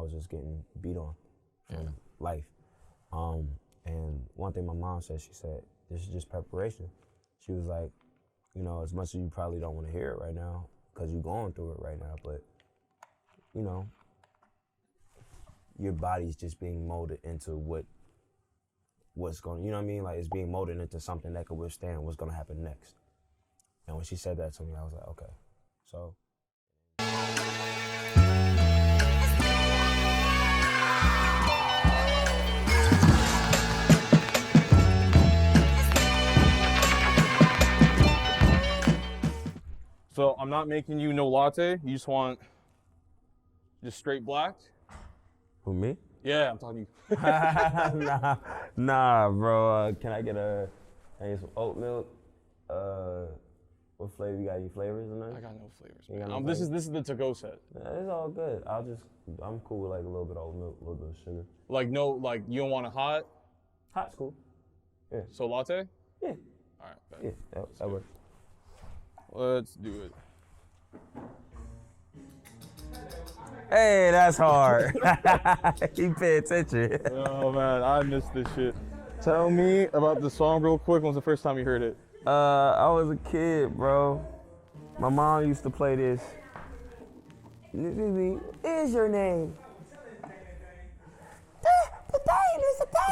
was just getting beat on from life. And one thing my mom said, she said, this is just preparation. She was like, you know, as much as you probably don't want to hear it right now, because you're going through it right now, but, you know, your body's just being molded into what's going, you know what I mean? Like, it's being molded into something that could withstand what's going to happen next. And when she said that to me, I was like, okay. So. So I'm not making you no latte. You just want just straight black? Who, me? Yeah, I'm talking to you. nah, bro. Can I get some oat milk? What flavor you got? Any flavors in there? I got no flavors. You got no This flavors? is the to-go set. Yeah, it's all good. I'm cool with like a little bit of oat milk, a little bit of sugar. Like no, like you don't want a hot? Hot's cool. Yeah. So latte? Yeah. All right. Bet. Yeah, that works. Let's do it. Hey, that's hard. You pay attention. Oh man, I missed this shit. Tell me about the song real quick. When was the first time you heard it? I was a kid, bro. My mom used to play this. What is your name? The thing is a thing.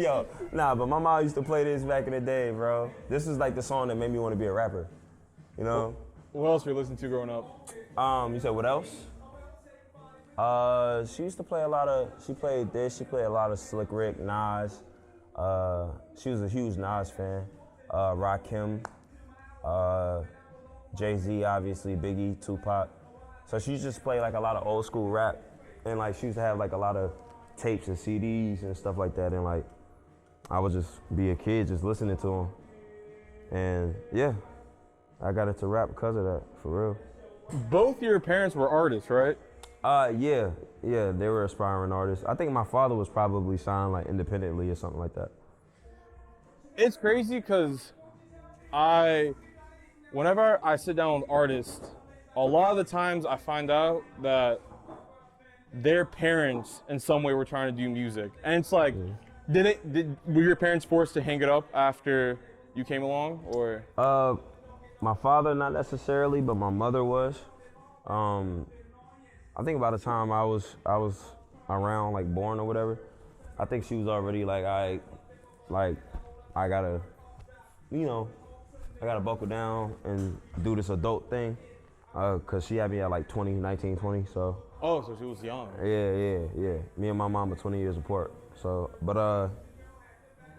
Yo, nah, but my mom used to play this back in the day, bro. This is like the song that made me want to be a rapper. You know? What else were you listening to growing up? You said what else? She used to play a lot of, she played a lot of Slick Rick, Nas. She was a huge Nas fan. Rakim, Jay-Z, obviously, Biggie, Tupac. So she used to just play like a lot of old school rap. And like she used to have like a lot of tapes and CDs and stuff like that. And like, I would just be a kid just listening to them. And yeah, I got into rap because of that, for real. Both your parents were artists, right? Yeah, they were aspiring artists. I think my father was probably signed like independently or something like that. It's crazy because whenever I sit down with artists, a lot of the times I find out that their parents in some way were trying to do music. And it's like, were your parents forced to hang it up after you came along, or? My father, not necessarily, but my mother was. I think by the time I was around, like born or whatever, I think she was already like, I gotta, you know, I gotta buckle down and do this adult thing. Cause she had me at like 19, 20, so. Oh, so she was young. Yeah. Me and my mom are 20 years apart. So, but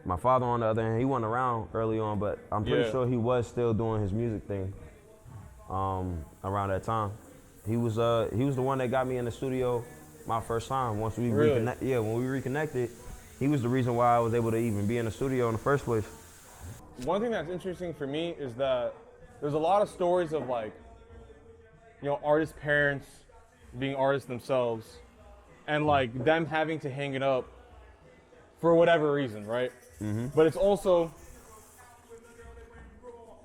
my father on the other hand, he wasn't around early on, but I'm pretty sure he was still doing his music thing around that time. He was the one that got me in the studio my first time. Once we when we reconnected, he was the reason why I was able to even be in the studio in the first place. One thing that's interesting for me is that there's a lot of stories of like, you know, artist parents being artists themselves and like them having to hang it up for whatever reason, right? Mm-hmm. But it's also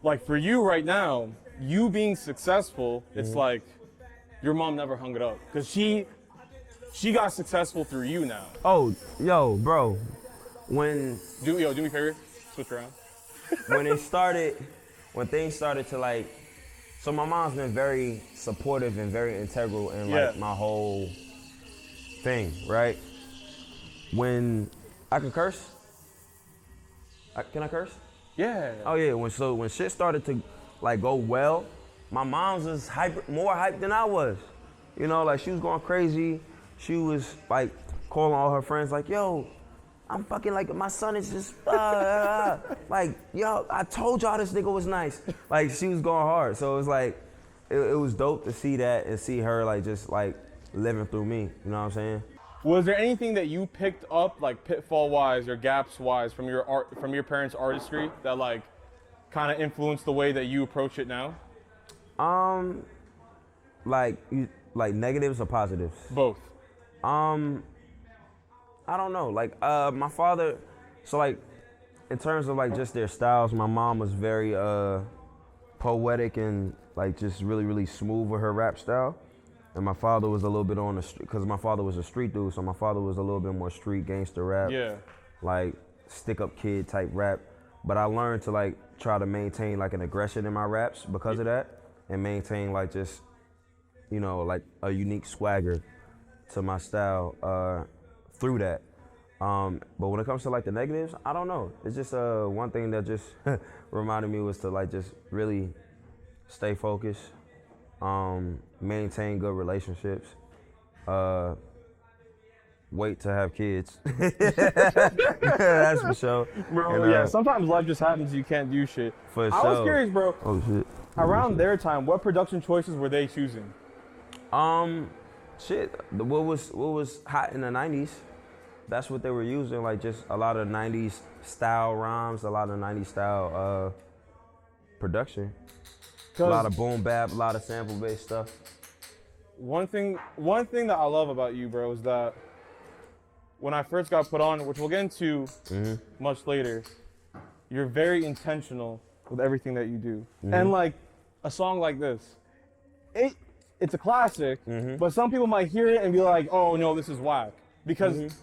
like for you right now, you being successful, it's like your mom never hung it up because she got successful through you now. Oh, yo, bro, do me a favor, switch around. when things started to like, so my mom's been very supportive and very integral in like my whole thing, right? When I can curse? Can I curse? Yeah. Oh yeah, when shit started to like go well, my mom's was more hyped than I was. You know, like she was going crazy. She was like calling all her friends like, yo, I'm fucking like, my son is just, like, yo, I told y'all this nigga was nice. Like she was going hard. So it was like, it was dope to see that and see her like just like living through me, you know what I'm saying? Was there anything that you picked up, like pitfall-wise or gaps-wise, from your parents' artistry that like kind of influenced the way that you approach it now? Like negatives or positives? Both. I don't know. Like my father, so like in terms of like just their styles, my mom was very poetic and like just really, really smooth with her rap style. And my father was a little bit on the street, because my father was a street dude, so my father was a little bit more street gangster rap. Yeah. Like stick up kid type rap. But I learned to like try to maintain like an aggression in my raps because of that, and maintain like just, you know, like a unique swagger to my style through that. But when it comes to like the negatives, I don't know. It's just one thing that just reminded me was to like just really stay focused, maintain good relationships, wait to have kids. That's for sure. Bro, yeah, sometimes life just happens, you can't do shit. For sure. I was curious, bro. Oh shit. Around their time, what production choices were they choosing? What was hot in the 90s, that's what they were using, like just a lot of 90s style rhymes, a lot of 90s style production. A lot of boom bap, a lot of sample based stuff. One thing that I love about you, bro, is that when I first got put on, which we'll get into much later, you're very intentional with everything that you do. And like a song like this, it's a classic, but some people might hear it and be like, oh no, this is whack. Because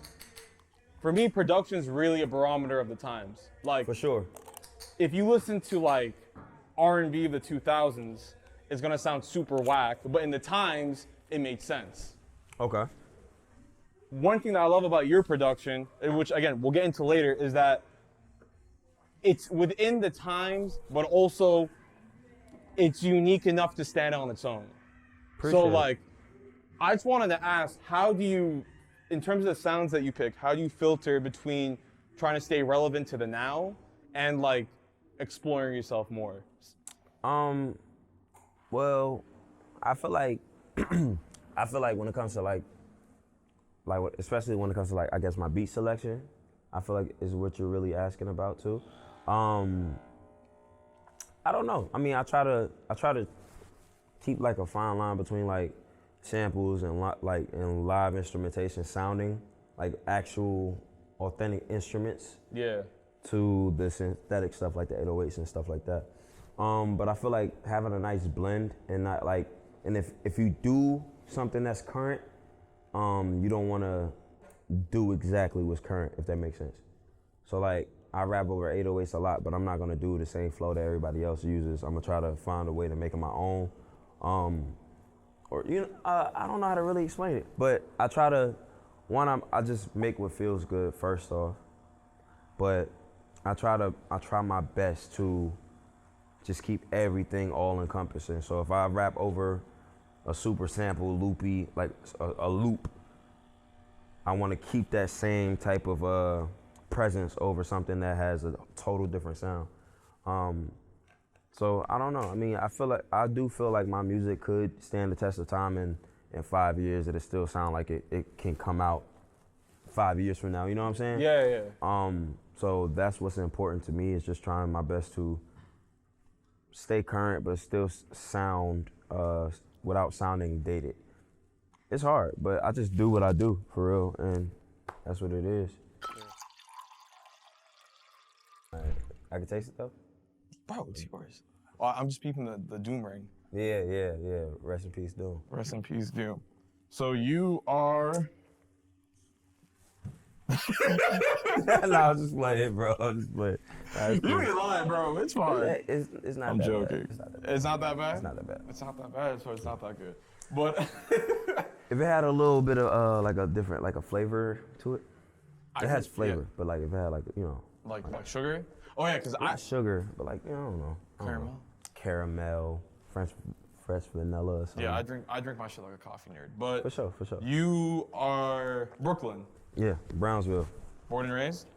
for me, production's really a barometer of the times. Like, for sure. If you listen to like R&B of the 2000s, it's gonna sound super whack, but in the times, it made sense. Okay. One thing that I love about your production, which again, we'll get into later, is that it's within the times, but also it's unique enough to stand on its own. So like, I just wanted to ask, how do you, in terms of the sounds that you pick, how do you filter between trying to stay relevant to the now and like exploring yourself more? Well, I feel like when it comes to like especially when it comes to like, I guess my beat selection, I feel like is what you're really asking about too. I don't know. I mean, I try to keep like a fine line between like samples and and live instrumentation sounding like actual authentic instruments. Yeah. To the synthetic stuff like the 808s and stuff like that. But I feel like having a nice blend and not like, and if you do something that's current, you don't want to do exactly what's current, if that makes sense. So like, I rap over 808s a lot, but I'm not gonna do the same flow that everybody else uses. I'm gonna try to find a way to make it my own. Or I don't know how to really explain it, but I try to, I just make what feels good first off, but I try my best to just keep everything all encompassing. So if I rap over a super sample loopy, like a loop, I want to keep that same type of presence over something that has a total different sound. So I don't know. I mean, I do feel like my music could stand the test of time, and in 5 years it'll still sound like it can come out 5 years from now. You know what I'm saying? Yeah, yeah. So that's what's important to me, is just trying my best to stay current but still sound without sounding dated. It's hard, but I just do what I do for real, and that's what it is. Right. I can taste it though? Bro, it's yours. Well, I'm just peeping the Doom ring. Yeah. Rest in peace, Doom. Rest in peace, Doom. So you are... No, I'm just playing, bro. I'm just playing. You ain't lying, bro. It's fine. It's not I'm that joking. bad. It's not that bad? It's not that bad? It's not that bad. It's not that bad, so it's not that good. But... if it had a little bit of like a different, like a flavor to it, it has flavor, but like if it had like, you know. Like sugar? Oh yeah, because not sugar, but like, I don't know. Caramel, fresh vanilla or something. Yeah, I drink my shit like a coffee nerd. But for sure. You are Brooklyn. Yeah, Brownsville. Born and raised?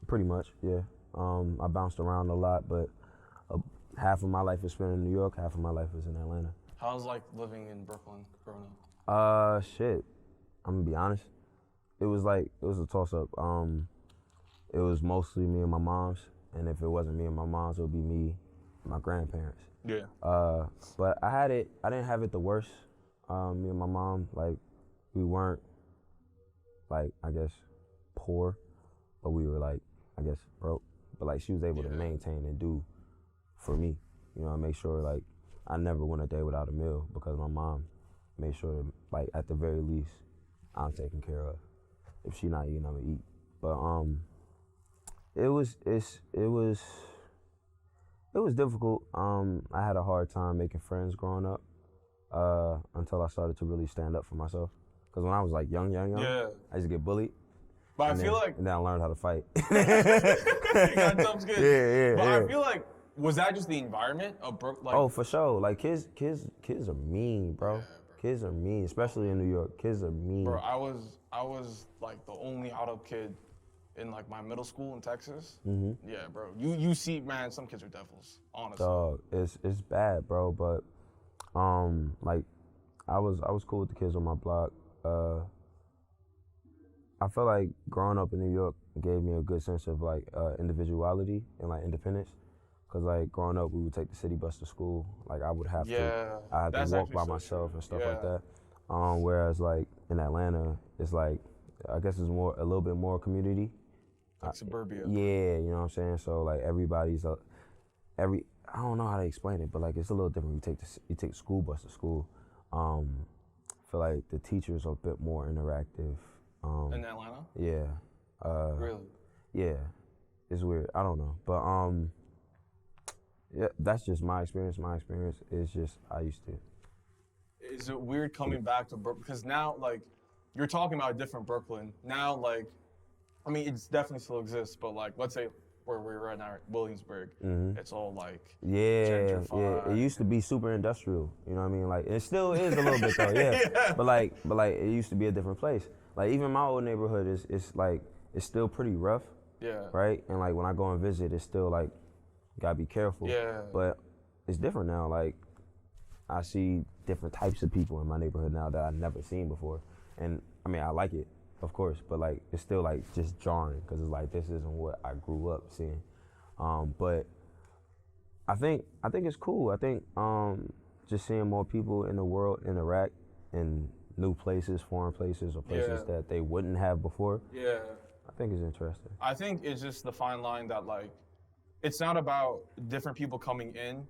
Pretty much, yeah. I bounced around a lot, but half of my life is spent in New York, half of my life is in Atlanta. How's like living in Brooklyn growing up? Shit. I'm gonna be honest. It was a toss up. It was mostly me and my mom's, and if it wasn't me and my mom's, it would be me and my grandparents. Yeah. But I didn't have it the worst. Me and my mom, like, we weren't, like, I guess, poor, but we were, like, I guess, broke. But, like, she was able to maintain and do for me, you know, make sure, like, I never went a day without a meal because my mom make sure that, like, at the very least, I'm taken care of. If she not eating, I'm gonna eat. But it was difficult. I had a hard time making friends growing up until I started to really stand up for myself. Because when I was like young, Yeah. I used to get bullied. But I feel like and then I learned how to fight. that sounds good. Yeah. But I feel like, was that just the environment of Brooklyn? Like, Oh, for sure. Like kids are mean, bro. Yeah, bro. Kids are mean, especially in New York. Kids are mean. bro, I was like the only out-of kid in like my middle school in Texas. Mm-hmm. Yeah, bro. You see, man, some kids are devils, honestly. Dog, it's bad, bro. But like I was cool with the kids on my block. I feel like growing up in New York gave me a good sense of like individuality and like independence. Cause like growing up, we would take the city bus to school. Like I would have to walk by myself and stuff like that. Whereas like in Atlanta, it's like I guess it's a little bit more community. Like suburbia. Yeah, you know what I'm saying. So like everybody's I don't know how to explain it, but like it's a little different. You take the school bus to school. I feel like the teachers are a bit more interactive. In Atlanta? Yeah. Really? Yeah. It's weird. I don't know, but yeah, that's just my experience. My experience is just I used to. Is it weird coming back to Brooklyn? Because now, like, you're talking about a different Brooklyn. Now, like, I mean, it definitely still exists, but like, let's say where we're right now, Williamsburg, it's all like gentrified. It used to be super industrial. You know what I mean? Like, it still is a little bit though. Yeah. But like, it used to be a different place. Like, even my old neighborhood is like it's still pretty rough. Yeah. Right. And like when I go and visit, it's still like gotta be careful. Yeah. But it's different now. Like, I see different types of people in my neighborhood now that I've never seen before. And I mean, I like it, of course, but like, it's still like just jarring because it's like, this isn't what I grew up seeing. But I think it's cool. I think just seeing more people in the world interact in new places, foreign places, or places that they wouldn't have before. Yeah. I think it's interesting. I think it's just the fine line that like, it's not about different people coming in.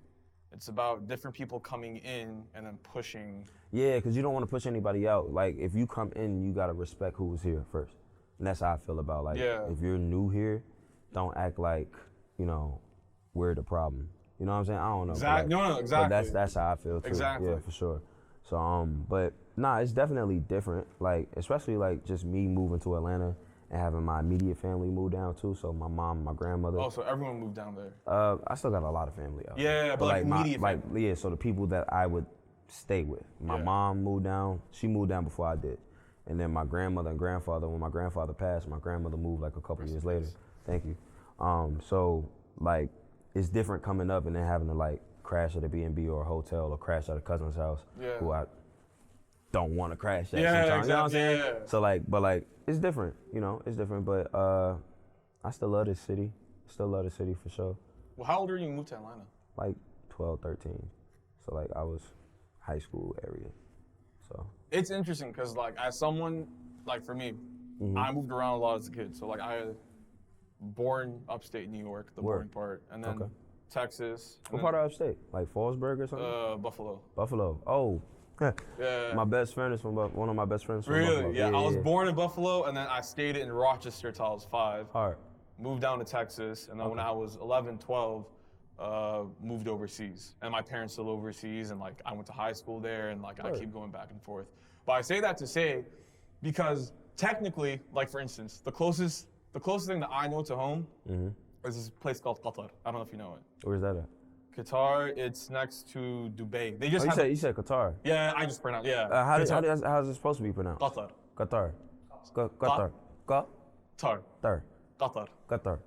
It's about different people coming in and then pushing. Yeah, because you don't want to push anybody out. Like, if you come in, you got to respect who was here first. And that's how I feel about, like, if you're new here, don't act like, you know, we're the problem. You know what I'm saying? I don't know. Exactly. Like, no, exactly. But that's how I feel, too. Exactly. Yeah, for sure. So, but, nah, it's definitely different. Like, especially, like, just me moving to Atlanta and having my immediate family move down, too. So, my mom, my grandmother. Oh, so everyone moved down there? I still got a lot of family out there. Yeah, but like immediate family. Yeah, so the people that I would stay with. My mom moved down. She moved down before I did. And then my grandmother and grandfather, when my grandfather passed, my grandmother moved like a couple years later. Thank you. So, like, it's different coming up and then having to, like, crash at a B&B or a hotel or crash at a cousin's house who I don't want to crash at sometimes. Exactly. You know what I'm saying? Yeah. So, like, but, like, it's different, you know, it's different. But I still love this city. Still love the city for sure. Well, how old were you when you moved to Atlanta? Like 12, 13. So, like, I was high school area. So it's interesting because, like, as someone, like, for me, I moved around a lot as a kid. So, like, I born upstate New York, the boring part, and then Texas. What part of upstate? Like Fallsburg or something? Buffalo. Buffalo. Oh. Yeah. My best friend is from one of my best friends from Buffalo. Really? Yeah, I was born in Buffalo, and then I stayed in Rochester till I was 5. Hard. Moved down to Texas, and then when I was 11, 12, moved overseas. And my parents still overseas, and like I went to high school there, and like I keep going back and forth. But I say that to say, because technically, like for instance, the closest thing that I know to home is this place called Qatar. I don't know if you know it. Where's that at? Qatar, it's next to Dubai. They just you said Qatar. Yeah, I just pronounced. Yeah. How is it supposed to be pronounced? Qatar. Qatar. Qatar. Qatar. Qatar. Qatar.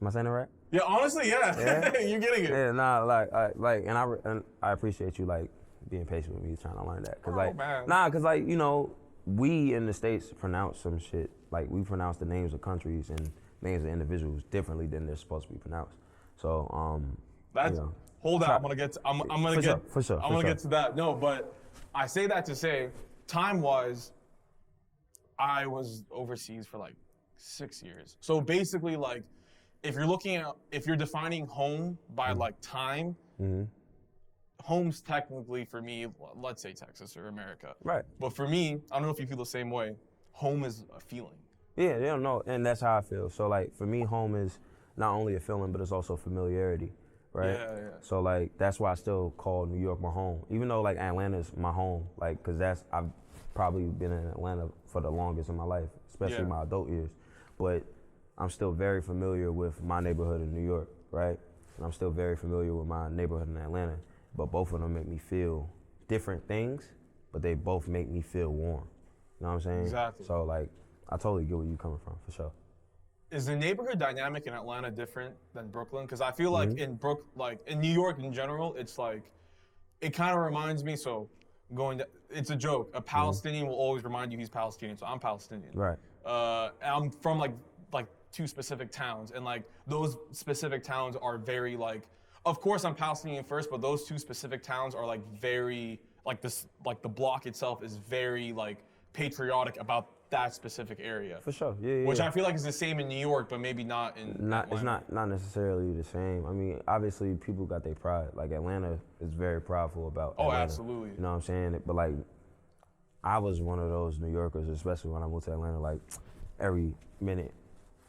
Am I saying it right? Yeah, honestly, yeah. You're getting it. Yeah, nah, and I appreciate you like being patient with me trying to learn that, cause like you know, we in the States pronounce some shit like we pronounce the names of countries and names of individuals differently than they're supposed to be pronounced. So that's hold on. I'm gonna get to that. No, but I say that to say, time-wise, I was overseas for like 6 years. So basically, like, if you're defining home by like time, home's technically for me, let's say Texas or America. Right. But for me, I don't know if you feel the same way. Home is a feeling. Yeah, they don't know, and that's how I feel. So like for me, home is not only a feeling, but it's also familiarity, right? Yeah. So like that's why I still call New York my home, even though like Atlanta's my home, like because I've probably been in Atlanta for the longest in my life, especially my adult years. But I'm still very familiar with my neighborhood in New York, right? And I'm still very familiar with my neighborhood in Atlanta. But both of them make me feel different things, but they both make me feel warm. You know what I'm saying? Exactly. So like, I totally get where you're coming from, for sure. Is the neighborhood dynamic in Atlanta different than Brooklyn? Because I feel like in New York in general, it's like, it kind of reminds me, it's a joke. A Palestinian will always remind you he's Palestinian, so I'm Palestinian. Right. I'm from like 2 specific towns, and like those specific towns are very like, of course I'm Palestinian first, but those 2 specific towns are like very, like this, like the block itself is very like patriotic about that specific area. For sure, yeah. Which I feel like is the same in New York, but maybe not in Atlanta. It's not necessarily the same. I mean, obviously people got their pride. Like Atlanta is very prideful about Atlanta. Absolutely. You know what I'm saying? But like, I was one of those New Yorkers, especially when I moved to Atlanta, like every minute.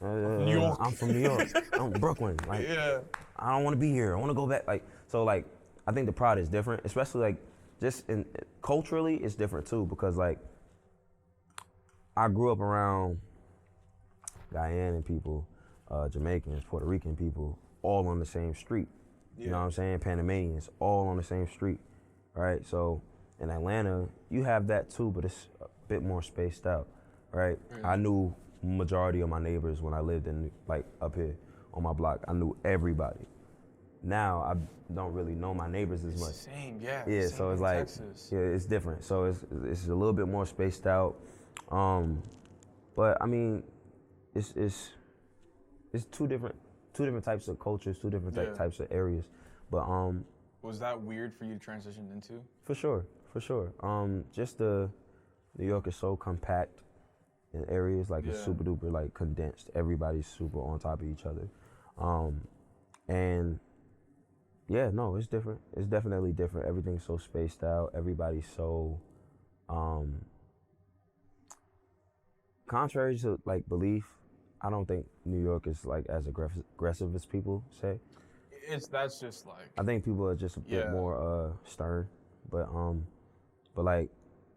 New York. I'm from New York. I'm Brooklyn. Like, I don't want to be here. I want to go back. Like, so like, I think the pride is different, especially like just culturally, it's different too, because like, I grew up around Guyanan people, Jamaicans, Puerto Rican people, all on the same street. You know what I'm saying? Panamanians, all on the same street, right? So in Atlanta, you have that too, but it's a bit more spaced out, right? I knew majority of my neighbors when I lived in like up here on my block. I knew everybody. Now I don't really know my neighbors as much. Same, yeah. Yeah, same so it's in like, Texas. yeah, it's different. So it's a little bit more spaced out. But I mean, it's two different types of cultures, two different types of areas. But was that weird for you to transition into? For sure. Just New York is so compact in areas, like it's super duper like condensed. Everybody's super on top of each other. And yeah, no, it's different. It's definitely different. Everything's so spaced out. Everybody's so contrary to like belief, I don't think New York is like as aggressive as people say. That's just like, I think people are just a bit more stern, but like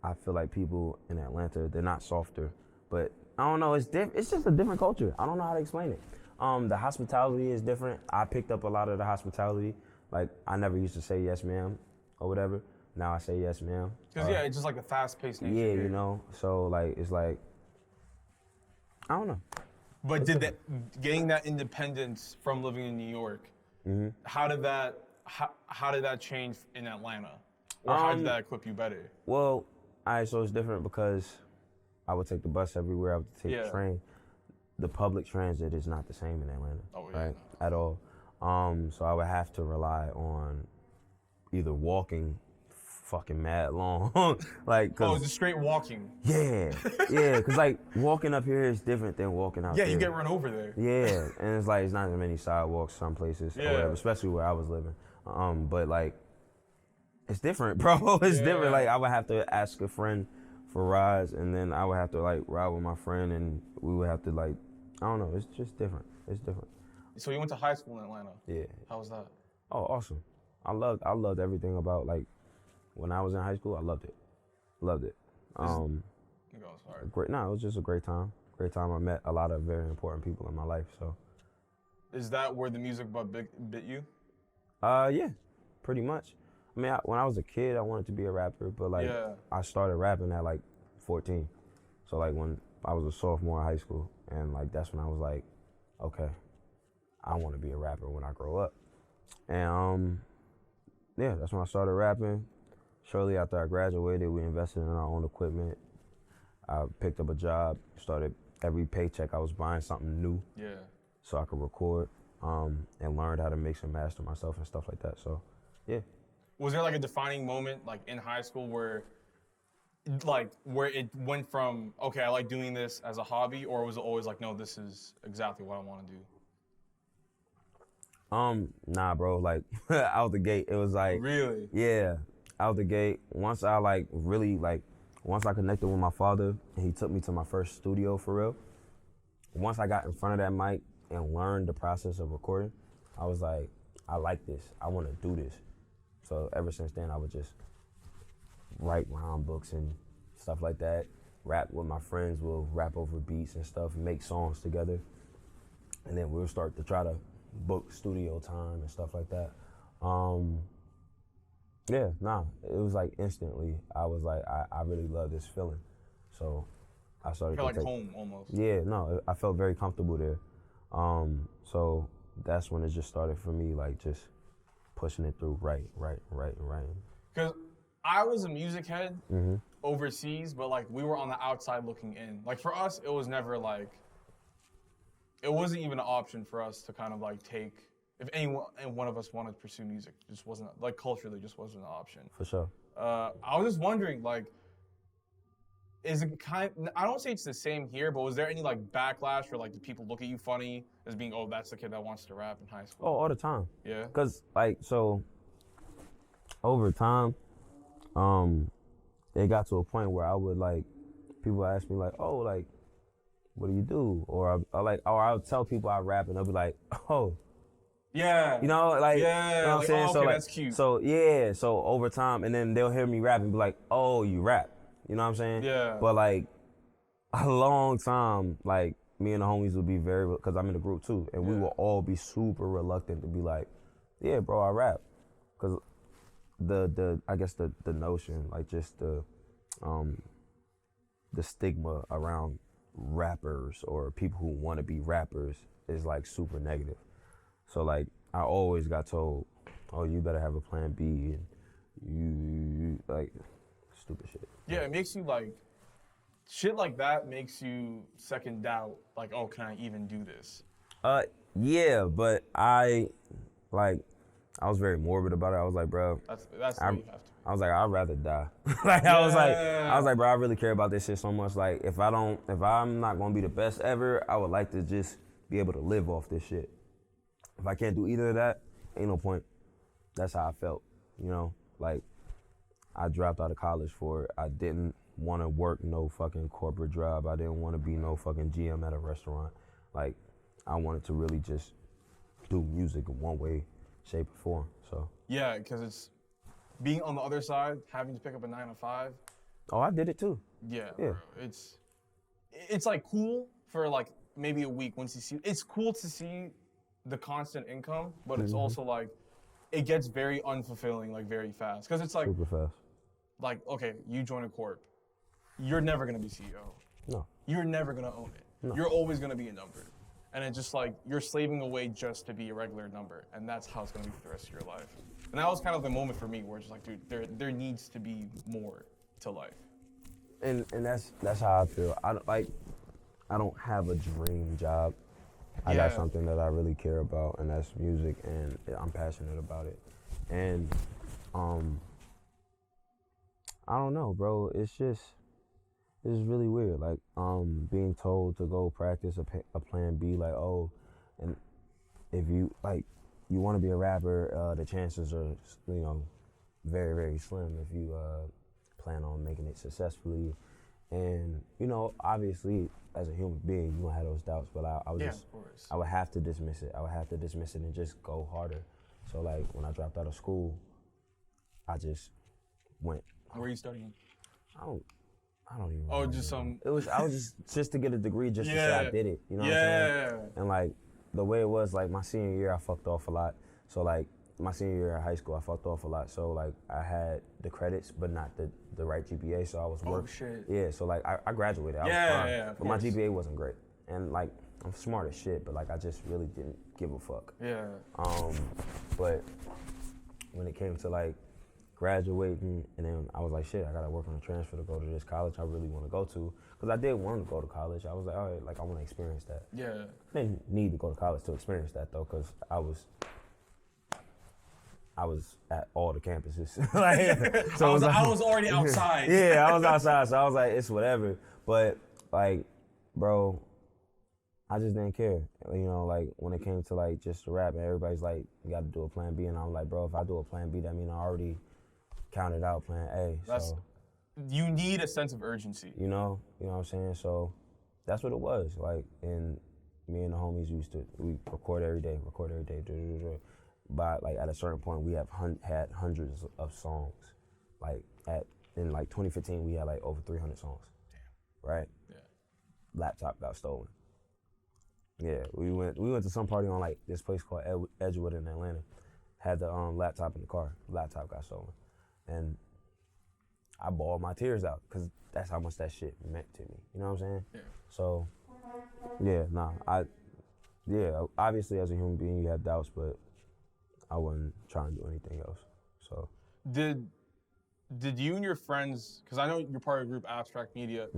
I feel like people in Atlanta, they're not softer, but I don't know, it's just a different culture. I don't know how to explain it. The hospitality is different. I picked up a lot of the hospitality. Like I never used to say yes ma'am or whatever. Now I say yes ma'am. Because it's just like a fast-paced nature. Yeah, you know, so like it's like, I don't know. But getting that independence from living in New York, how did that change in Atlanta? Or how did that equip you better? Well, all right, so it's different because I would take the bus everywhere. I would take the train. The public transit is not the same in Atlanta, right? At all. So I would have to rely on either walking fucking mad long. Like, it's just straight walking. Yeah, cause like walking up here is different than walking out there. Yeah, you get run over there. Yeah, and it's like, it's not as many sidewalks some places, or whatever, especially where I was living. But like, it's different, bro. It's different. Like, I would have to ask a friend for rides, and then I would have to like ride with my friend, and we would have to like, I don't know, it's just different. It's different. So you went to high school in Atlanta. Yeah. How was that? Oh, awesome. I loved everything about like, when I was in high school, I loved it. Great. No, it was just a great time. I met a lot of very important people in my life. So. Is that where the music bug bit you? Yeah, pretty much. I mean, when I was a kid, I wanted to be a rapper, but like, I started rapping at like 14. So like when I was a sophomore in high school, and like that's when I was like, okay, I want to be a rapper when I grow up. And that's when I started rapping. Shortly after I graduated, we invested in our own equipment. I picked up a job, started every paycheck I was buying something new so I could record, and learned how to mix and master myself and stuff like that. So, yeah. Was there like a defining moment like in high school where it went from, okay, I like doing this as a hobby, or was it always like, no, this is exactly what I want to do? Nah, bro. Like out the gate, it was like Really? yeah, out the gate. Once I once I connected with my father, and he took me to my first studio for real. Once I got in front of that mic and learned the process of recording, I was like, I like this. I want to do this. So ever since then, I would just write rhyme books and stuff like that. Rap with my friends. We'll rap over beats and stuff, make songs together, and then we'll start to try to book studio time and stuff like that. Yeah, nah, it was like instantly. I was like, I really love this feeling. So I started. Felt like home almost. Yeah, no, I felt very comfortable there. So that's when it just started for me, like just pushing it through, right. Because I was a music head overseas, but like we were on the outside looking in. Like for us, it was never like, it wasn't even an option for us to kind of like take, if one of us wanted to pursue music, it just wasn't, like culturally, just wasn't an option. For sure. I was just wondering, like, is it I don't say it's the same here, but was there any like backlash or like did people look at you funny as being, oh, that's the kid that wants to rap in high school? Oh, all the time. Yeah. Cause like, so over time, it got to a point where I would like, people would ask me like, oh, like, what do you do? Or I would tell people I rap and they'll be like, oh. Yeah. You know, like, yeah, you know what I'm saying? Oh, okay, so like, that's cute. So yeah, so over time, and then they'll hear me rap and be like, oh, you rap. You know what I'm saying? Yeah. But like, a long time, like, me and the homies would be very, because I'm in the group too, and we will all be super reluctant to be like, yeah, bro, I rap. Because I guess the notion, like just the stigma around rappers or people who want to be rappers is like super negative. So like, I always got told, oh, you better have a plan B, and you like, stupid shit. Yeah, it makes you like, shit like that makes you second doubt, like, oh, can I even do this? Yeah, but I was very morbid about it. I was like, bro, That's the way you have to. I was like, I'd rather die. I was like, bro, I really care about this shit so much. Like, if I'm not gonna be the best ever, I would like to just be able to live off this shit. If I can't do either of that, ain't no point. That's how I felt, you know? Like, I dropped out of college for it. I didn't want to work no fucking corporate job. I didn't want to be no fucking GM at a restaurant. Like, I wanted to really just do music in one way, shape, or form, so. Yeah, because it's being on the other side, having to pick up a 9 to 5. Oh, I did it too. Yeah, Yeah. Bro, it's like cool for like maybe a week once you see, it's cool to see the constant income, but it's also like, it gets very unfulfilling like very fast. Because it's like, Super fast. like, okay, you join a corp, you're never gonna be CEO. No. You're never gonna own it. No. You're always gonna be a number. And it's just like, you're slaving away just to be a regular number. And that's how it's gonna be for the rest of your life. And that was kind of the moment for me where it's just like, dude, there needs to be more to life. And that's how I feel. I don't have a dream job. I got something that I really care about, and that's music, and I'm passionate about it. And I don't know, bro. It's really weird. Like being told to go practice a plan B, like, oh, and if you like you want to be a rapper, the chances are, you know, very, very slim if you plan on making it successfully. And, you know, obviously, as a human being, you gonna have those doubts, but I would have to dismiss it. I would have to dismiss it and just go harder. So, like, when I dropped out of school, I just went. Where are you studying? I don't even Oh, remember. just some. I was just to get a degree just to say I did it. You know what I'm saying? And, like, the way it was, like, my senior year, I fucked off a lot. So, like, my senior year at high school, I fucked off a lot. So, like, I had the credits, but not the right GPA, so I was working. Oh, shit. Yeah, so, like, I graduated. I was fine, but my GPA wasn't great. And, like, I'm smart as shit, but, like, I just really didn't give a fuck. Yeah. But when it came to, like, graduating, and then I was like, shit, I gotta work on a transfer to go to this college I really want to go to. Because I did want to go to college. I was like, all right, like, I want to experience that. Yeah. I didn't need to go to college to experience that, though, because I was at all the campuses. Like, so I was already outside. Yeah, I was outside, so I was like, it's whatever. But, like, bro, I just didn't care. You know, like when it came to like just the rap, and everybody's like, you got to do a plan B, and I'm like, bro, if I do a plan B, that means I already counted out plan A. So you need a sense of urgency. you know what I'm saying. So that's what it was. Like, and me and the homies we record every day. But like at a certain point, we have had hundreds of songs. Like in like 2015, we had like over 300 songs. Damn. Right. Yeah. Laptop got stolen. Yeah, we went to some party on like this place called Edgewood in Atlanta. Had the laptop in the car. Laptop got stolen, and I bawled my tears out because that's how much that shit meant to me. You know what I'm saying? Yeah. So, obviously as a human being you have doubts, but I wasn't trying to do anything else. So. Did you and your friends, because I know you're part of the group Abstract Media,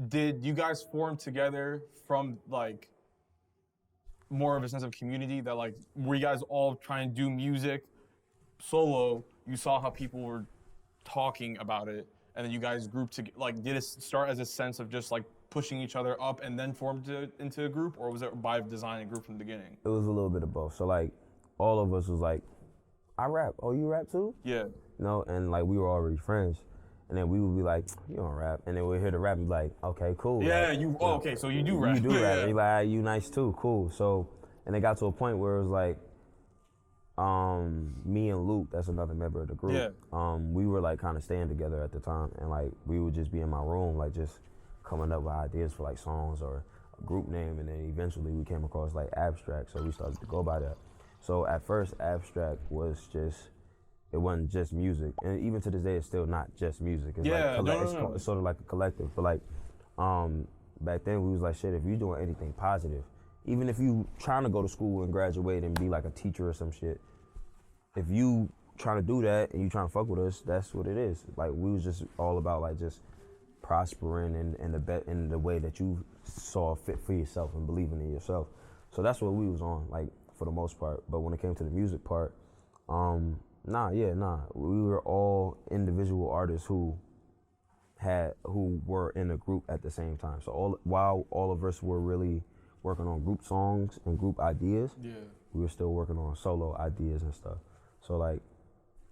did you guys form together from like more of a sense of community that like, were you guys all trying to do music solo? You saw how people were talking about it, and then you guys grouped together. Like, did it start as a sense of just like pushing each other up and then formed into a group, or was it by design a group from the beginning? It was a little bit of both. So like, all of us was like, I rap. Oh, you rap too? Yeah. You know, and like we were already friends. And then we would be like, you don't rap. And then we'd hear the rap and be like, okay, cool. Yeah, like, okay, so you do rap. You do rap. Yeah. And you're like, you nice too, cool. So, and it got to a point where it was like, me and Luke, that's another member of the group, we were like kind of staying together at the time. And like, we would just be in my room, like just coming up with ideas for like songs or a group name. And then eventually we came across like Abstract, so we started to go by that. So at first, Abstract was just, it wasn't just music, and even to this day, it's still not just music. It's it's sort of like a collective. But like, back then we was like, shit, if you doing anything positive, even if you trying to go to school and graduate and be like a teacher or some shit, if you trying to do that and you trying to fuck with us, that's what it is. Like, we was just all about like just prospering in the way that you saw fit for yourself and believing in yourself. So that's what we was on, like, for the most part. But when it came to the music part, we were all individual artists who were in a group at the same time. So while all of us were really working on group songs and group ideas, we were still working on solo ideas and stuff. So like,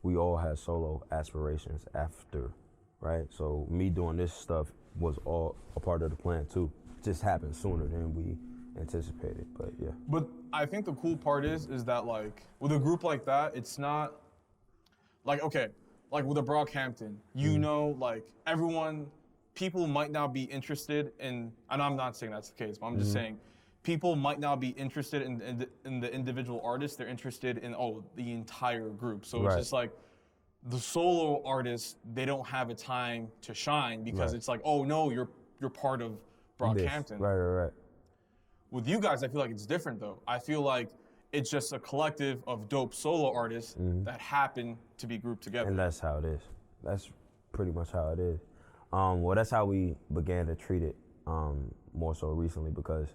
we all had solo aspirations after, right? So me doing this stuff was all a part of the plan too. Just happened sooner than we anticipated, but yeah. But I think the cool part is that like, with a group like that, it's not, like, okay, like with a Brockhampton, you know, like people might not be interested in, and I'm not saying that's the case, but I'm just saying, people might not be interested in the individual artist, they're interested in, the entire group. So it's just like, the solo artists, they don't have a time to shine because it's like, oh no, you're part of Brockhampton. Right. With you guys, I feel like it's different though. I feel like it's just a collective of dope solo artists that happen to be grouped together. And that's how it is. That's pretty much how it is. Well, that's how we began to treat it more so recently because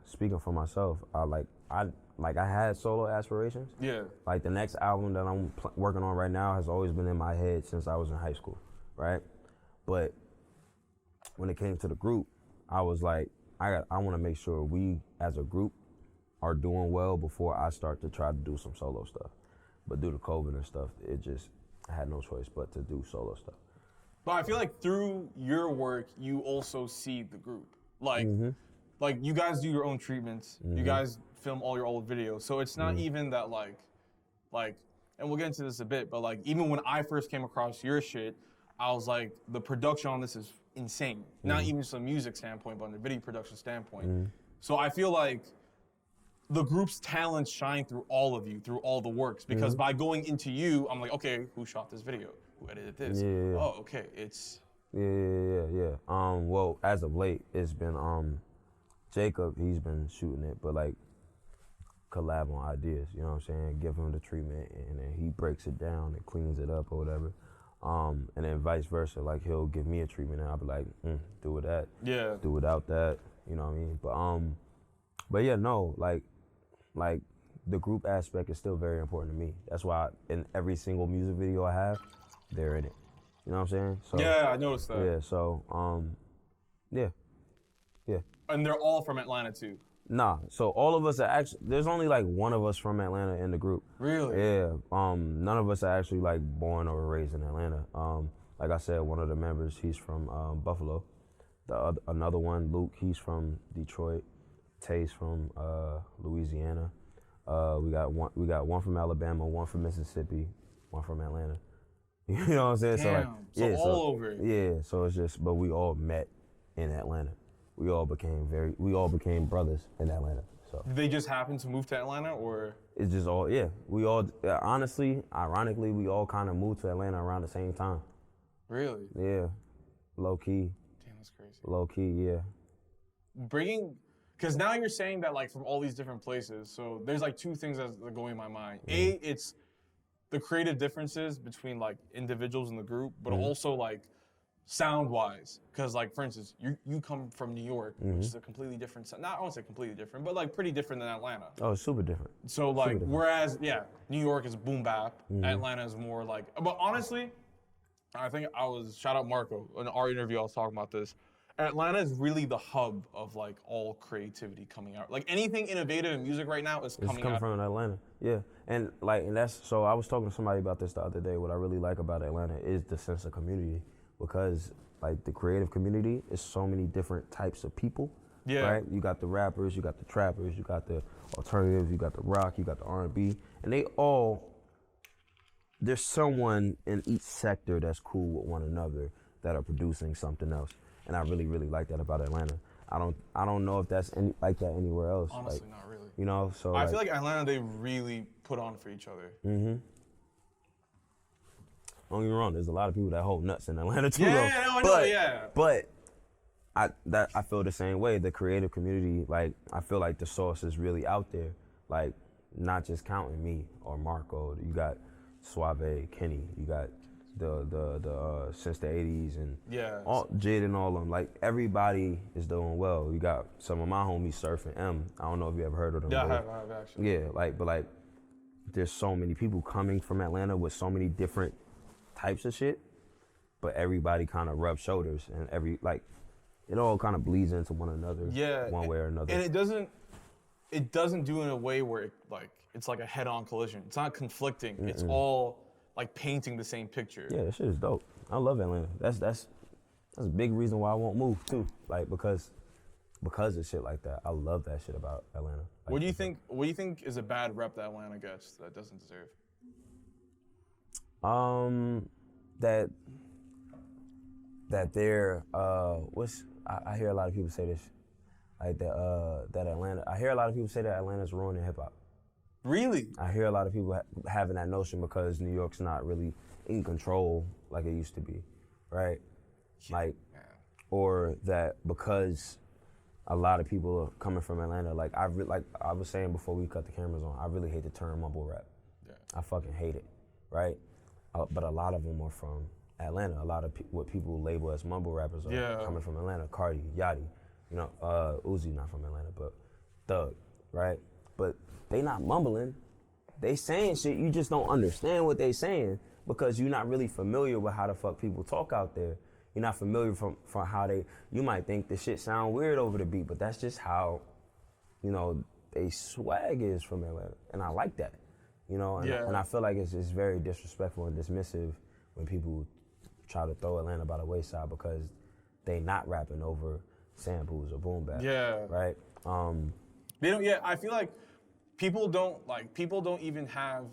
speaking for myself, I had solo aspirations. Yeah. Like the next album that I'm working on right now has always been in my head since I was in high school, right? But when it came to the group, I was like, I want to make sure we as a group are doing well before I start to try to do some solo stuff. But due to COVID and stuff, I had no choice but to do solo stuff. But I feel like through your work, you also see the group. Like, like you guys do your own treatments. You guys film all your old videos. So it's not even that like, and we'll get into this a bit, but like even when I first came across your shit, I was like, the production on this is insane. Not even just a music standpoint, but on the video production standpoint. So I feel like the group's talents shine through all of you, through all the works, because by going into you, I'm like, okay, who shot this video? Who edited this? Yeah. Oh, okay, it's... Yeah. Well, as of late, it's been Jacob, he's been shooting it, but like collab on ideas, you know what I'm saying? Give him the treatment and then he breaks it down and cleans it up or whatever. And then vice versa, like he'll give me a treatment and I'll be like, do with that. Yeah. Do without that, you know what I mean? But yeah, no, like the group aspect is still very important to me. That's why in every single music video I have, they're in it. You know what I'm saying? So, yeah, I noticed that. Yeah, so, Yeah. And they're all from Atlanta too. Nah, so all of us are actually, there's only like one of us from Atlanta in the group. Really? Yeah, none of us are actually like born or raised in Atlanta. Like I said, one of the members, he's from Buffalo. Another one, Luke, he's from Detroit. Tay's from Louisiana. We got one from Alabama, one from Mississippi, one from Atlanta. You know what I'm saying? Damn. So all over. Yeah, so it's just, but we all met in Atlanta. We all became brothers in Atlanta. So Did they just happen to move to Atlanta, or? it's just all, yeah. We all, honestly, ironically, we all kind of moved to Atlanta around the same time. Really? Yeah, low key. Damn, that's crazy. Low key, yeah. Because now you're saying that like from all these different places, so there's like two things that are going in my mind. It's the creative differences between like individuals in the group, but also like sound-wise. Because like, for instance, you come from New York, which is a completely different sound. Not, I won't say completely different, but like pretty different than Atlanta. Oh, it's super different. So like, whereas, yeah, New York is boom bap, Atlanta is more like, but honestly, I think shout out Marco, in our interview I was talking about this. Atlanta is really the hub of like all creativity coming out. Like anything innovative in music right now is coming out. From Atlanta, yeah. And that's, so I was talking to somebody about this the other day. What I really like about Atlanta is the sense of community, because like the creative community is so many different types of people. Yeah. Right? You got the rappers, you got the trappers, you got the alternatives, you got the rock, you got the R&B, and there's someone in each sector that's cool with one another that are producing something else. And I really, really like that about Atlanta. I don't know if that's like that anywhere else. Honestly, like, not really. You know, so I feel like Atlanta, they really put on for each other. Don't get me wrong, there's a lot of people that hold nuts in Atlanta too. Yeah, though. I know, yeah. But I feel the same way. The creative community, like I feel like the source is really out there. Like not just counting me or Marco. You got Suave, Kenny. You got the since the 80s and all Jid and all of them. Like everybody is doing well. You got some of my homies surfing I don't know if you ever heard of them. Yeah, I have actually. Yeah, but there's so many people coming from Atlanta with so many different types of shit, but everybody kind of rubs shoulders and it all kind of bleeds into one another. Yeah, one way or another. And it doesn't do it in a way where it's like a head-on collision. It's not conflicting. It's all like painting the same picture. Yeah, that shit is dope. I love Atlanta. That's a big reason why I won't move too. Like because of shit like that. I love that shit about Atlanta. Like, What do you think is a bad rep that Atlanta gets that it doesn't deserve? That they're I hear a lot of people say this, like that Atlanta. I hear a lot of people say that Atlanta's ruining hip hop. Really? I hear a lot of people having that notion because New York's not really in control like it used to be, right? Like, or that because a lot of people are coming from Atlanta. Like I was saying before we cut the cameras on, I really hate the term mumble rap. Yeah. I fucking hate it, right? But a lot of them are from Atlanta. A lot of what people label as mumble rappers are coming from Atlanta. Cardi, Yachty, Uzi not from Atlanta, but Thug, right? But they not mumbling. They saying shit, you just don't understand what they saying because you're not really familiar with how the fuck people talk out there. You're not familiar from how you might think the shit sound weird over the beat, but that's just how, they swag is from Atlanta. And I like that, and I feel like it's just very disrespectful and dismissive when people try to throw Atlanta by the wayside because they not rapping over samples or boom bap. Yeah. Right? They don't, I feel like people don't even have,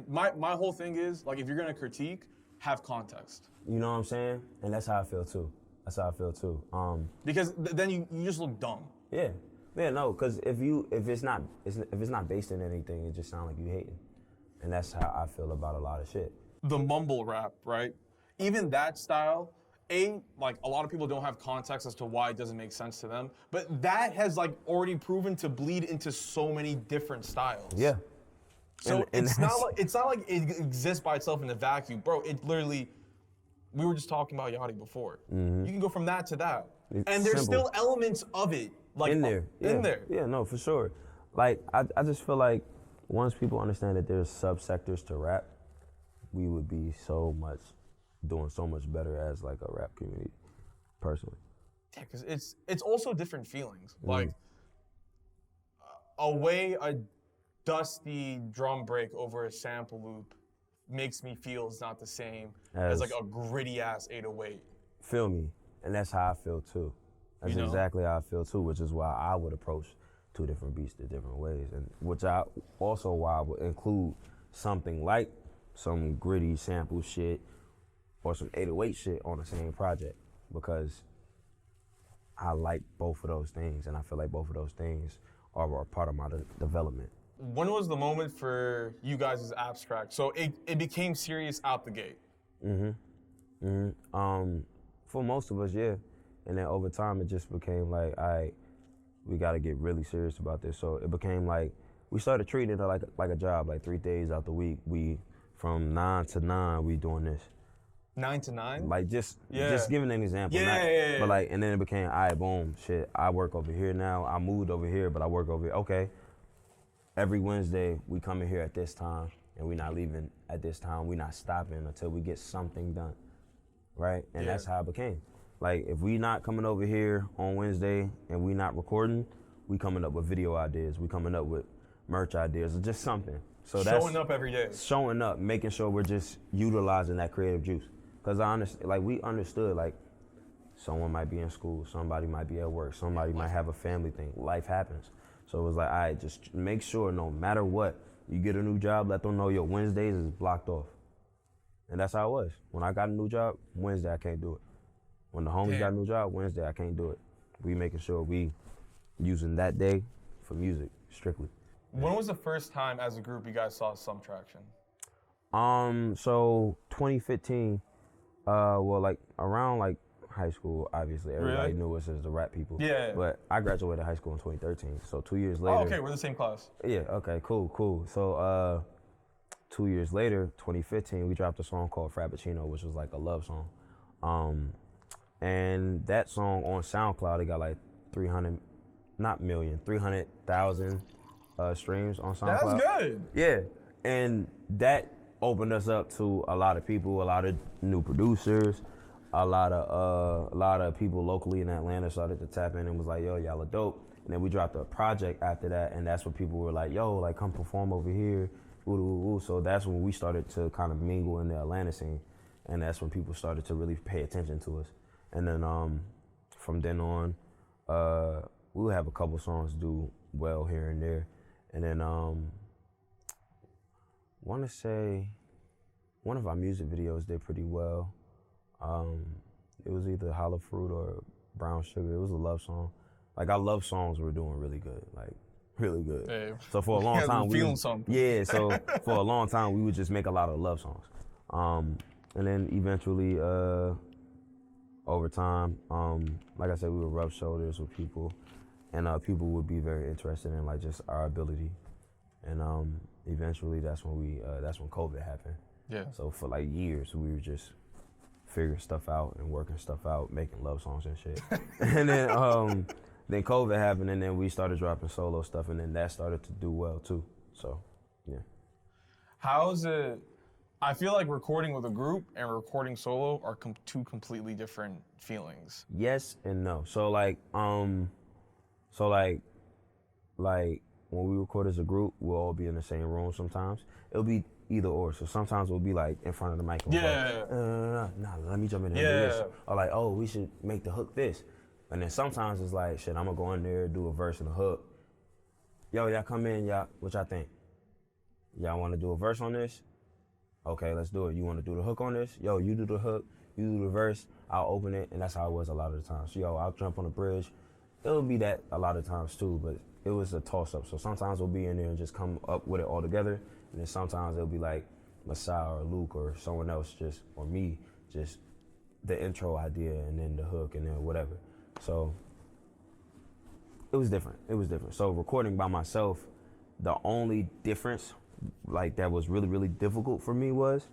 my whole thing is, like, if you're gonna critique, have context. You know what I'm saying? And that's how I feel too. Because then you just look dumb. Yeah. Yeah, no, because if it's not based in anything, it just sounds like you hating. And that's how I feel about a lot of shit. The mumble rap, right? Even that style, like a lot of people don't have context as to why it doesn't make sense to them, but that has like already proven to bleed into so many different styles. Yeah. So it's not like it exists by itself in a vacuum, bro. It literally, we were just talking about Yachty before. Mm-hmm. You can go from that to that, and there's still elements of it like in there. Yeah, no, for sure. Like I just feel like once people understand that there's subsectors to rap, we would be doing so much better as like a rap community, personally. Yeah, because it's also different feelings. Mm. Like a dusty drum break over a sample loop makes me feel it's not the same as like a gritty ass 808. Feel me, and that's how I feel too. That's exactly how I feel too, which is why I would approach two different beats the different ways, and which I also why I would include something like some gritty sample shit or some 808 shit on the same project, because I like both of those things, and I feel like both of those things are a part of my development. When was the moment for you guys as Abstract? So it became serious out the gate. For most of us, yeah. And then over time, it just became like, all right, we got to get really serious about this. So it became like, we started treating it like a job, like 3 days out the week. We, from 9 to 9, we doing this. 9 to 9? Like just giving an example. Yeah. But like, and then it became, all right, boom, shit, I work over here now. I moved over here, but I work over here. Okay. Every Wednesday, we come in here at this time, and we not leaving at this time. We not stopping until we get something done, right? And that's how it became. Like, if we not coming over here on Wednesday and we not recording, we coming up with video ideas. We coming up with merch ideas, or just something. So that's showing up every day. Showing up, making sure we're just utilizing that creative juice. Because we understood, like, someone might be in school, somebody might be at work, somebody might have a family thing. Life happens. So it was like, all right, just make sure no matter what, you get a new job, let them know your Wednesdays is blocked off. And that's how it was. When I got a new job, Wednesday I can't do it. When the homies got a new job, Wednesday I can't do it. We making sure we using that day for music, strictly. When was the first time as a group you guys saw some traction? So 2015, around high school, obviously everybody knew us as the rap people. Yeah. But I graduated high school in 2013, so 2 years later. Oh, okay, we're the same class. Yeah, okay, cool. So 2 years later, 2015, we dropped a song called Frappuccino, which was like a love song. And that song on SoundCloud, it got like 300,000 streams on SoundCloud. That's good. Yeah, and that opened us up to a lot of people, a lot of new producers, a lot of people locally in Atlanta started to tap in and was like, yo, y'all are dope. And then we dropped a project after that, and that's when people were like, yo, like come perform over here. So that's when we started to kind of mingle in the Atlanta scene, and that's when people started to really pay attention to us. And then from then on, we would have a couple songs do well here and there. And then want to say one of our music videos did pretty well. It was either Hollow Fruit or Brown Sugar. It was a love song. Like, our love songs were doing really good, like really good. Hey. So for a long time, so for a long time we would just make a lot of love songs. And then eventually, over time, like I said, we would rub shoulders with people, and people would be very interested in like just our ability. And eventually, that's when COVID happened. Yeah. So for like years, we were just figuring stuff out and working stuff out, making love songs and shit. And then COVID happened, and then we started dropping solo stuff, and then that started to do well too. So, yeah. How's it? I feel like recording with a group and recording solo are two completely different feelings. Yes and no. So like when we record as a group, we'll all be in the same room sometimes. It'll be either or. So sometimes we'll be like in front of the microphone. Yeah. Nah, let me jump in there and do this. Or like, oh, we should make the hook this. And then sometimes it's like, shit, I'm gonna go in there, do a verse and a hook. Yo, y'all come in, y'all, what y'all think? Y'all wanna do a verse on this? Okay, let's do it. You wanna do the hook on this? Yo, you do the hook, you do the verse, I'll open it, and that's how it was a lot of the times. So, yo, I'll jump on the bridge. It'll be that a lot of times too, but it was a toss-up. So sometimes we'll be in there and just come up with it all together, and then sometimes it'll be like Masai or Luke or someone else or me, just the intro idea and then the hook and then whatever. So it was different. So recording by myself, the only difference like that was really, really difficult for me was,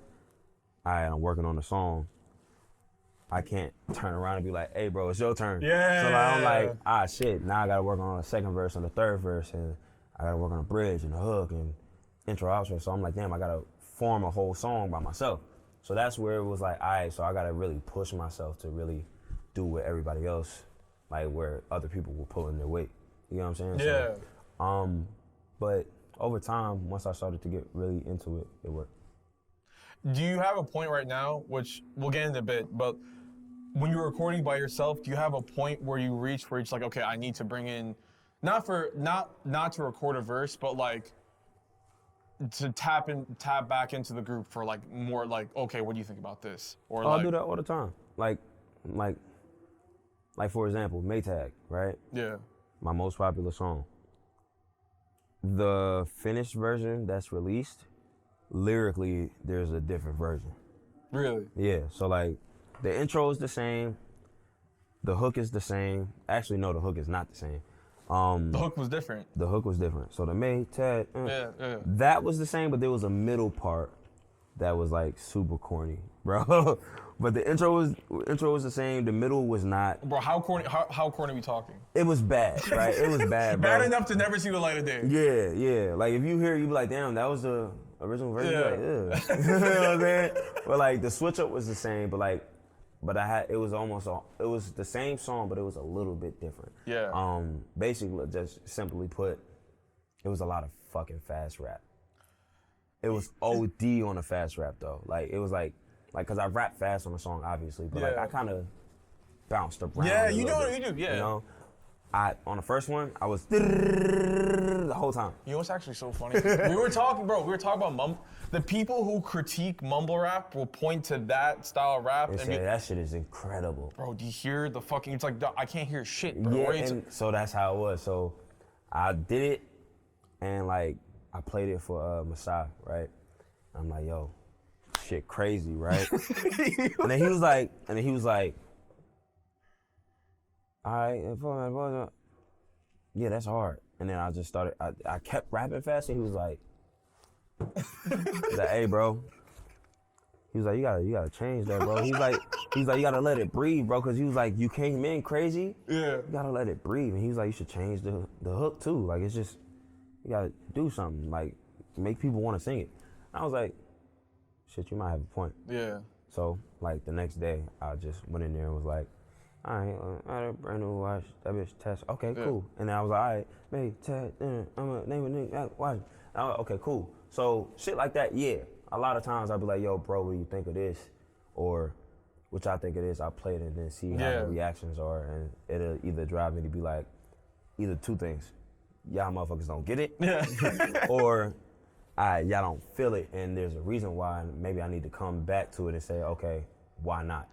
all right, I'm working on the song. I can't turn around and be like, hey bro, it's your turn. Yeah. So like, I'm like, shit, now I gotta work on the second verse and the third verse, and I gotta work on the bridge and the hook and intro, outro. So I'm like, damn, I gotta form a whole song by myself. So that's where it was like, all right, so I gotta really push myself to really do what everybody else like where other people were pulling their weight. You know what I'm saying? Yeah. So, but over time, once I started to get really into it, it worked. Do you have a point right now, which we'll get into a bit, but when you're recording by yourself, do you have a point where you reach where it's like, okay, I need to bring in, not to record a verse, but like to tap back into the group for like more like, okay, what do you think about this? Or I do that all the time. Like for example, Maytag, right? Yeah. My most popular song. The finished version that's released, lyrically, there's a different version. Really? Yeah, so like, the intro is the same, the hook is the same. Actually, no, the hook is not the same. The hook was different. The hook was different. So the Maytag, Yeah. that was the same, but there was a middle part that was like super corny, bro. But the intro was the same. The middle was not. Bro, how corny are we talking? It was bad, right? It was bad, bro. Bad enough to never see the light of day. Yeah. Like if you hear it, you be like, damn, that was the original version. Yeah. Like, ew. You know what I'm saying? But like the switch up was the same, but it was the same song, but it was a little bit different. Yeah. Basically, just simply put, it was a lot of fucking fast rap. It was OD on the fast rap though. Like it was like, cause I rap fast on the song, obviously, but like I kind of bounced around. Yeah, a you know little what bit, you do. Yeah. You know, on the first one, I was the whole time. You know what's actually so funny? we were talking about Mumble. The people who critique mumble rap will point to that style of rap They and say that shit is incredible. bro, do you hear the fucking? It's like I can't hear shit, bro. Yeah, and so that's how it was. So I did it, and like I played it for Masai, right? I'm like, yo, shit crazy, right? and then he was like, all right, yeah, that's hard. And then I just started, I kept rapping fast, and he was like, hey, bro. He was like, you gotta change that, bro. He's like, you gotta let it breathe, bro, because he was like, you came in crazy. Yeah. You gotta let it breathe. And he was like, you should change the hook too. Like, it's just, you gotta do something, like, make people want to sing it. I was like, shit, you might have a point. Yeah. So, like, the next day, I just went in there and was like, all right, I had a brand new watch, that bitch test. Okay, cool. And then I was like, all right, hey, Ted, I'm gonna name a nigga, watch. Okay, cool. So, shit like that, yeah. A lot of times I'll be like, yo, bro, what do you think of this? Or, which I think it is, I'll play it and then see how the reactions are. And it'll either drive me to be like, either two things. Y'all motherfuckers don't get it. Yeah. Or, y'all don't feel it, and there's a reason why, and maybe I need to come back to it and say, okay, why not?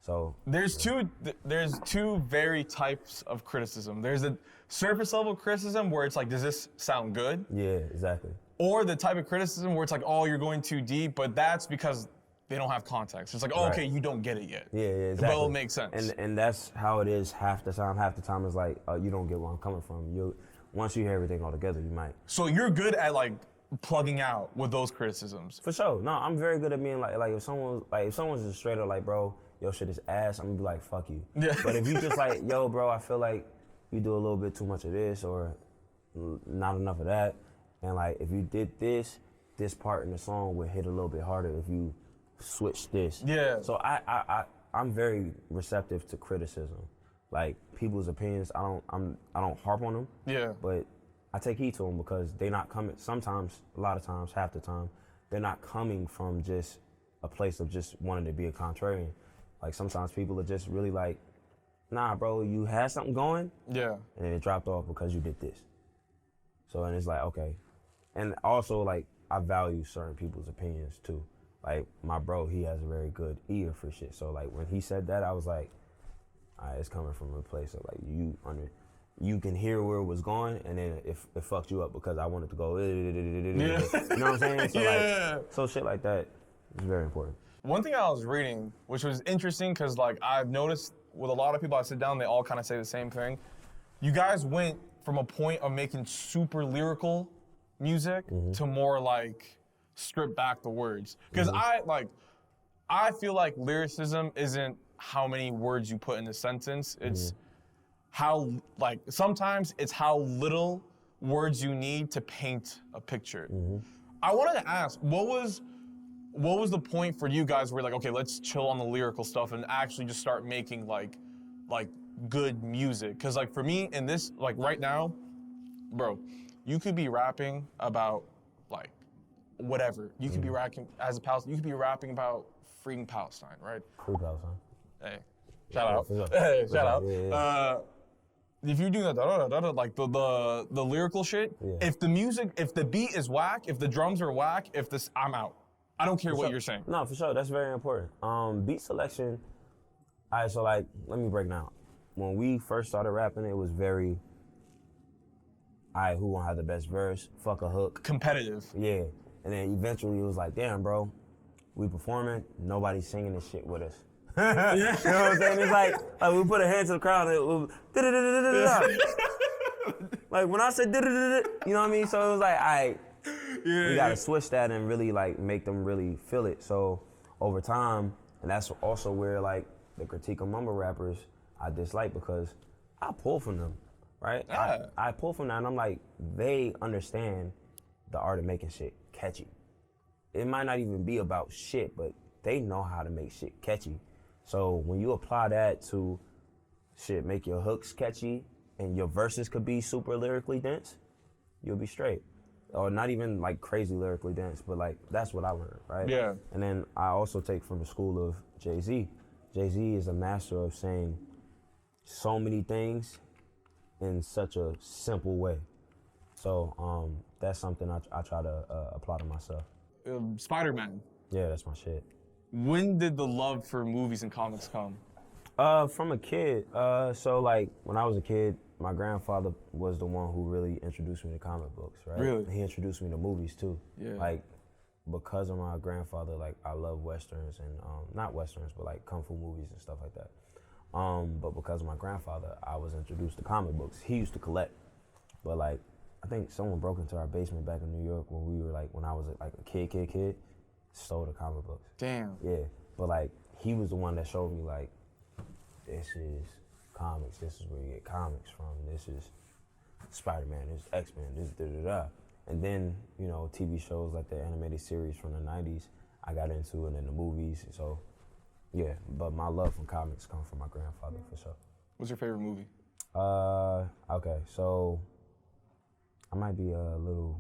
So there's two very types of criticism. There's a surface level criticism where it's like, does this sound good? Yeah, exactly. Or the type of criticism where it's like, oh, you're going too deep, but that's because they don't have context. It's like, oh, okay, you don't get it yet. Yeah, exactly. But it'll make sense. And that's how it is half the time. Half the time it's like, you don't get where I'm coming from. Once you hear everything all together, you might. So you're good at like plugging out with those criticisms. For sure. No, I'm very good at being like if someone's just straight up like, bro, your shit is ass, I'm gonna be like, fuck you. Yeah. But if you just like, yo, bro, I feel like you do a little bit too much of this or not enough of that, and like if you did this part in the song would hit a little bit harder if you switch this. Yeah. So I'm very receptive to criticism. Like people's opinions, I don't harp on them. Yeah. But I take heed to them because they're not coming, sometimes, a lot of times, half the time, they're not coming from just a place of just wanting to be a contrarian. Like sometimes people are just really like, nah, bro, you had something going, yeah, and then it dropped off because you did this. So, and it's like, okay. And also, like, I value certain people's opinions too. Like, my bro, he has a very good ear for shit. So, like, when he said that, I was like, all right, it's coming from a place of, like, you can hear where it was going, and then it fucked you up because I wanted to go, you know what I'm saying? So, like, so shit like that is very important. One thing I was reading, which was interesting, because, like, I've noticed with a lot of people I sit down, they all kind of say the same thing. You guys went from a point of making super lyrical music to more, like, strip back the words. Because I feel like lyricism isn't how many words you put in a sentence. It's how, like, sometimes it's how little words you need to paint a picture. I wanted to ask, what was the point for you guys where you're like, okay, let's chill on the lyrical stuff and actually just start making like good music. Because like for me in this, like right now, bro, you could be rapping about like whatever. You could be rapping as a Palestine. You could be rapping about freeing Palestine, right? Free Palestine. Hey, shout out. for sure. Hey, For shout sure. out. If you're doing that, like the lyrical shit, if the beat is whack, if the drums are whack, I'm out. I don't care what you're saying. No, for sure. That's very important. Beat selection. All right, so like, let me break down. When we first started rapping, it was very, all right, who gonna have the best verse? Fuck a hook. Competitive. Yeah. And then eventually it was like, damn, bro, we performing, nobody's singing this shit with us. You know what I'm saying? It's like we put a hand to the crowd and it was like when I said you know what I mean? So it was like, all right, we gotta switch that and really like make them really feel it. So over time, and that's also where like the critique of mumble rappers I dislike because I pull from them, right? Yeah. I pull from that and I'm like, they understand the art of making shit catchy. It might not even be about shit, but they know how to make shit catchy. So when you apply that to shit, make your hooks catchy and your verses could be super lyrically dense, you'll be straight. Or not even like crazy lyrically dense, but like that's what I learned, right? Yeah. And then I also take from the school of Jay-Z. Jay-Z is a master of saying so many things in such a simple way. So that's something I try to apply to myself. Spider-Man. Yeah, that's my shit. When did the love for movies and comics come? From a kid. So like when I was a kid, my grandfather was the one who really introduced me to comic books, right? Really? He introduced me to movies too. Yeah. Like because of my grandfather, like I love westerns and not westerns, but like kung fu movies and stuff like that. But because of my grandfather, I was introduced to comic books. He used to collect, but like I think someone broke into our basement back in New York when I was like a kid, stole the comic books. Damn. Yeah, but like he was the one that showed me like, this is comics. This is where you get comics from. This is Spider-Man. This is X-Men. This is da-da-da. And then, you know, TV shows like the animated series from the 90s, I got into, and then the movies. So, yeah, but my love for comics comes from my grandfather for sure. What's your favorite movie? Okay, so I might be a little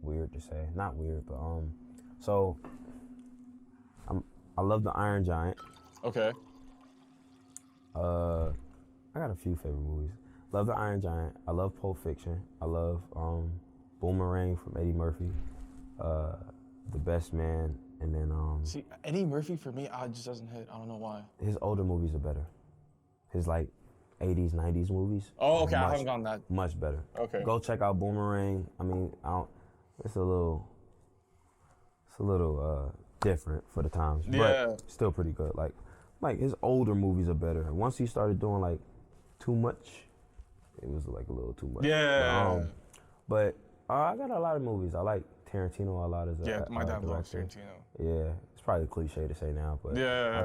weird to say. Not weird, but so I love The Iron Giant. Okay. I got a few favorite movies. Love The Iron Giant. I love Pulp Fiction. I love Boomerang from Eddie Murphy. The Best Man, and then See, Eddie Murphy for me, it just doesn't hit. I don't know why. his older movies are better. His like 80s, 90s movies. Oh, okay. I much- haven't gone that. Much better. Okay. Go check out Boomerang. I mean, it's a little different for the times, Yeah. but still pretty good. Like his older movies are better. Once he started doing like too much, it was like a little too much. Yeah. But I got a lot of movies. I like Tarantino a lot as a Yeah, my dad loves director. Tarantino. Yeah, it's probably a cliche to say now, but Yeah.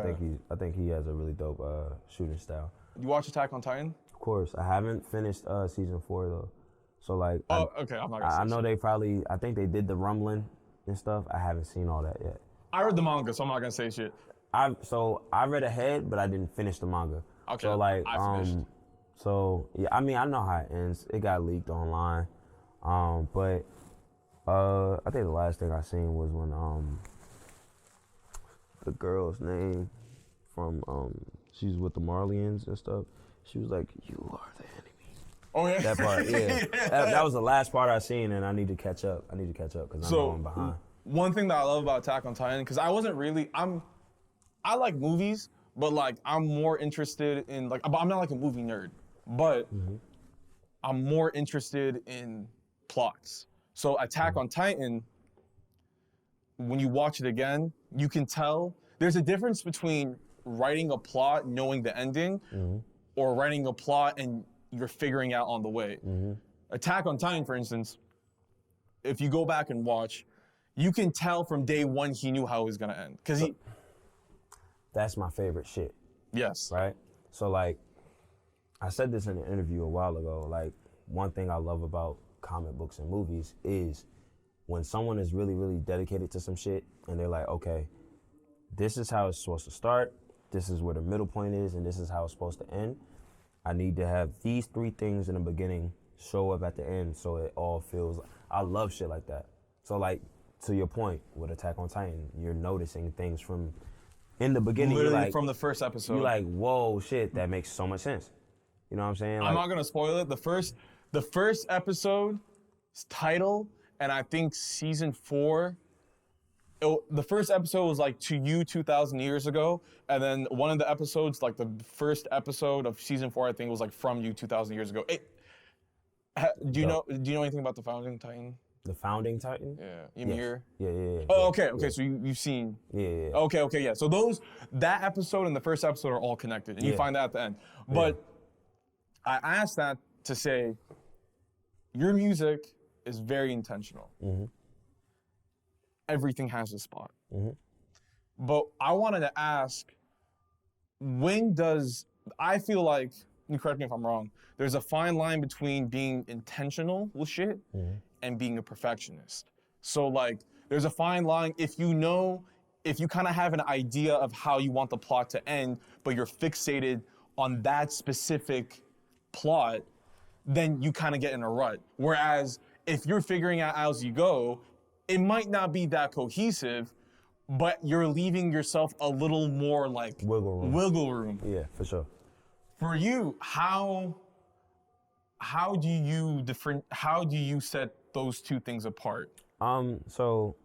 I think he has a really dope shooting style. You watch Attack on Titan? Of course, I haven't finished season 4 though, so like Okay. I'm not gonna say I know they I think they did the rumbling and stuff. I haven't seen all that yet. I read the manga, so I'm not gonna say shit. I read ahead, but I didn't finish the manga. Okay. So like I finished. so yeah, I mean I know how it ends. It got leaked online, but I think the last thing I seen was when the girl's name from she's with the Marlians and stuff. She was like, "You are the enemy." Oh yeah. That part, yeah. That was the last part I seen, and I need to catch up. Because I know I'm behind. One thing that I love about Attack on Titan, because I wasn't really, I like movies, but like I'm more interested in like, I'm not like a movie nerd, but I'm more interested in plots. So Attack on Titan, when you watch it again, you can tell there's a difference between writing a plot, knowing the ending, or writing a plot and you're figuring out on the way. Attack on Titan, for instance, if you go back and watch, you can tell from day one he knew how it was gonna end. That's my favorite shit. Yes. Right? So like, I said this in an interview a while ago, like one thing I love about comic books and movies is when someone is really, really dedicated to some shit and they're like, okay, this is how it's supposed to start, this is where the middle point is, and this is how it's supposed to end. I need to have these 3 things in the beginning show up at the end so it all feels. I love shit like that. So like to your point with Attack on Titan, you're noticing things from in the beginning. Literally you're like, from the first episode. You're like, whoa, shit, that makes so much sense. You know what I'm saying? I'm not gonna spoil it. The first episode's title, and I think season 4. The first episode was like to you 2,000 years ago, and then one of the episodes, like the first episode of season 4, I think was like from you 2,000 years ago. Do you know anything about the founding Titan? The founding Titan? Yeah, Ymir. Yeah. Oh, okay. So you've seen. Yeah. Okay, yeah. So that episode and the first episode are all connected, and you find that at the end. But I asked that to say, your music is very intentional. Mm-hmm. Everything has a spot. Mm-hmm. But I wanted to ask, I feel like, you correct me if I'm wrong, there's a fine line between being intentional with shit and being a perfectionist. So like, there's a fine line if you kind of have an idea of how you want the plot to end, but you're fixated on that specific plot, then you kind of get in a rut. Whereas if you're figuring out as you go, it might not be that cohesive, but you're leaving yourself a little more like wiggle room. Yeah, for sure. For you, how do you set those two things apart? So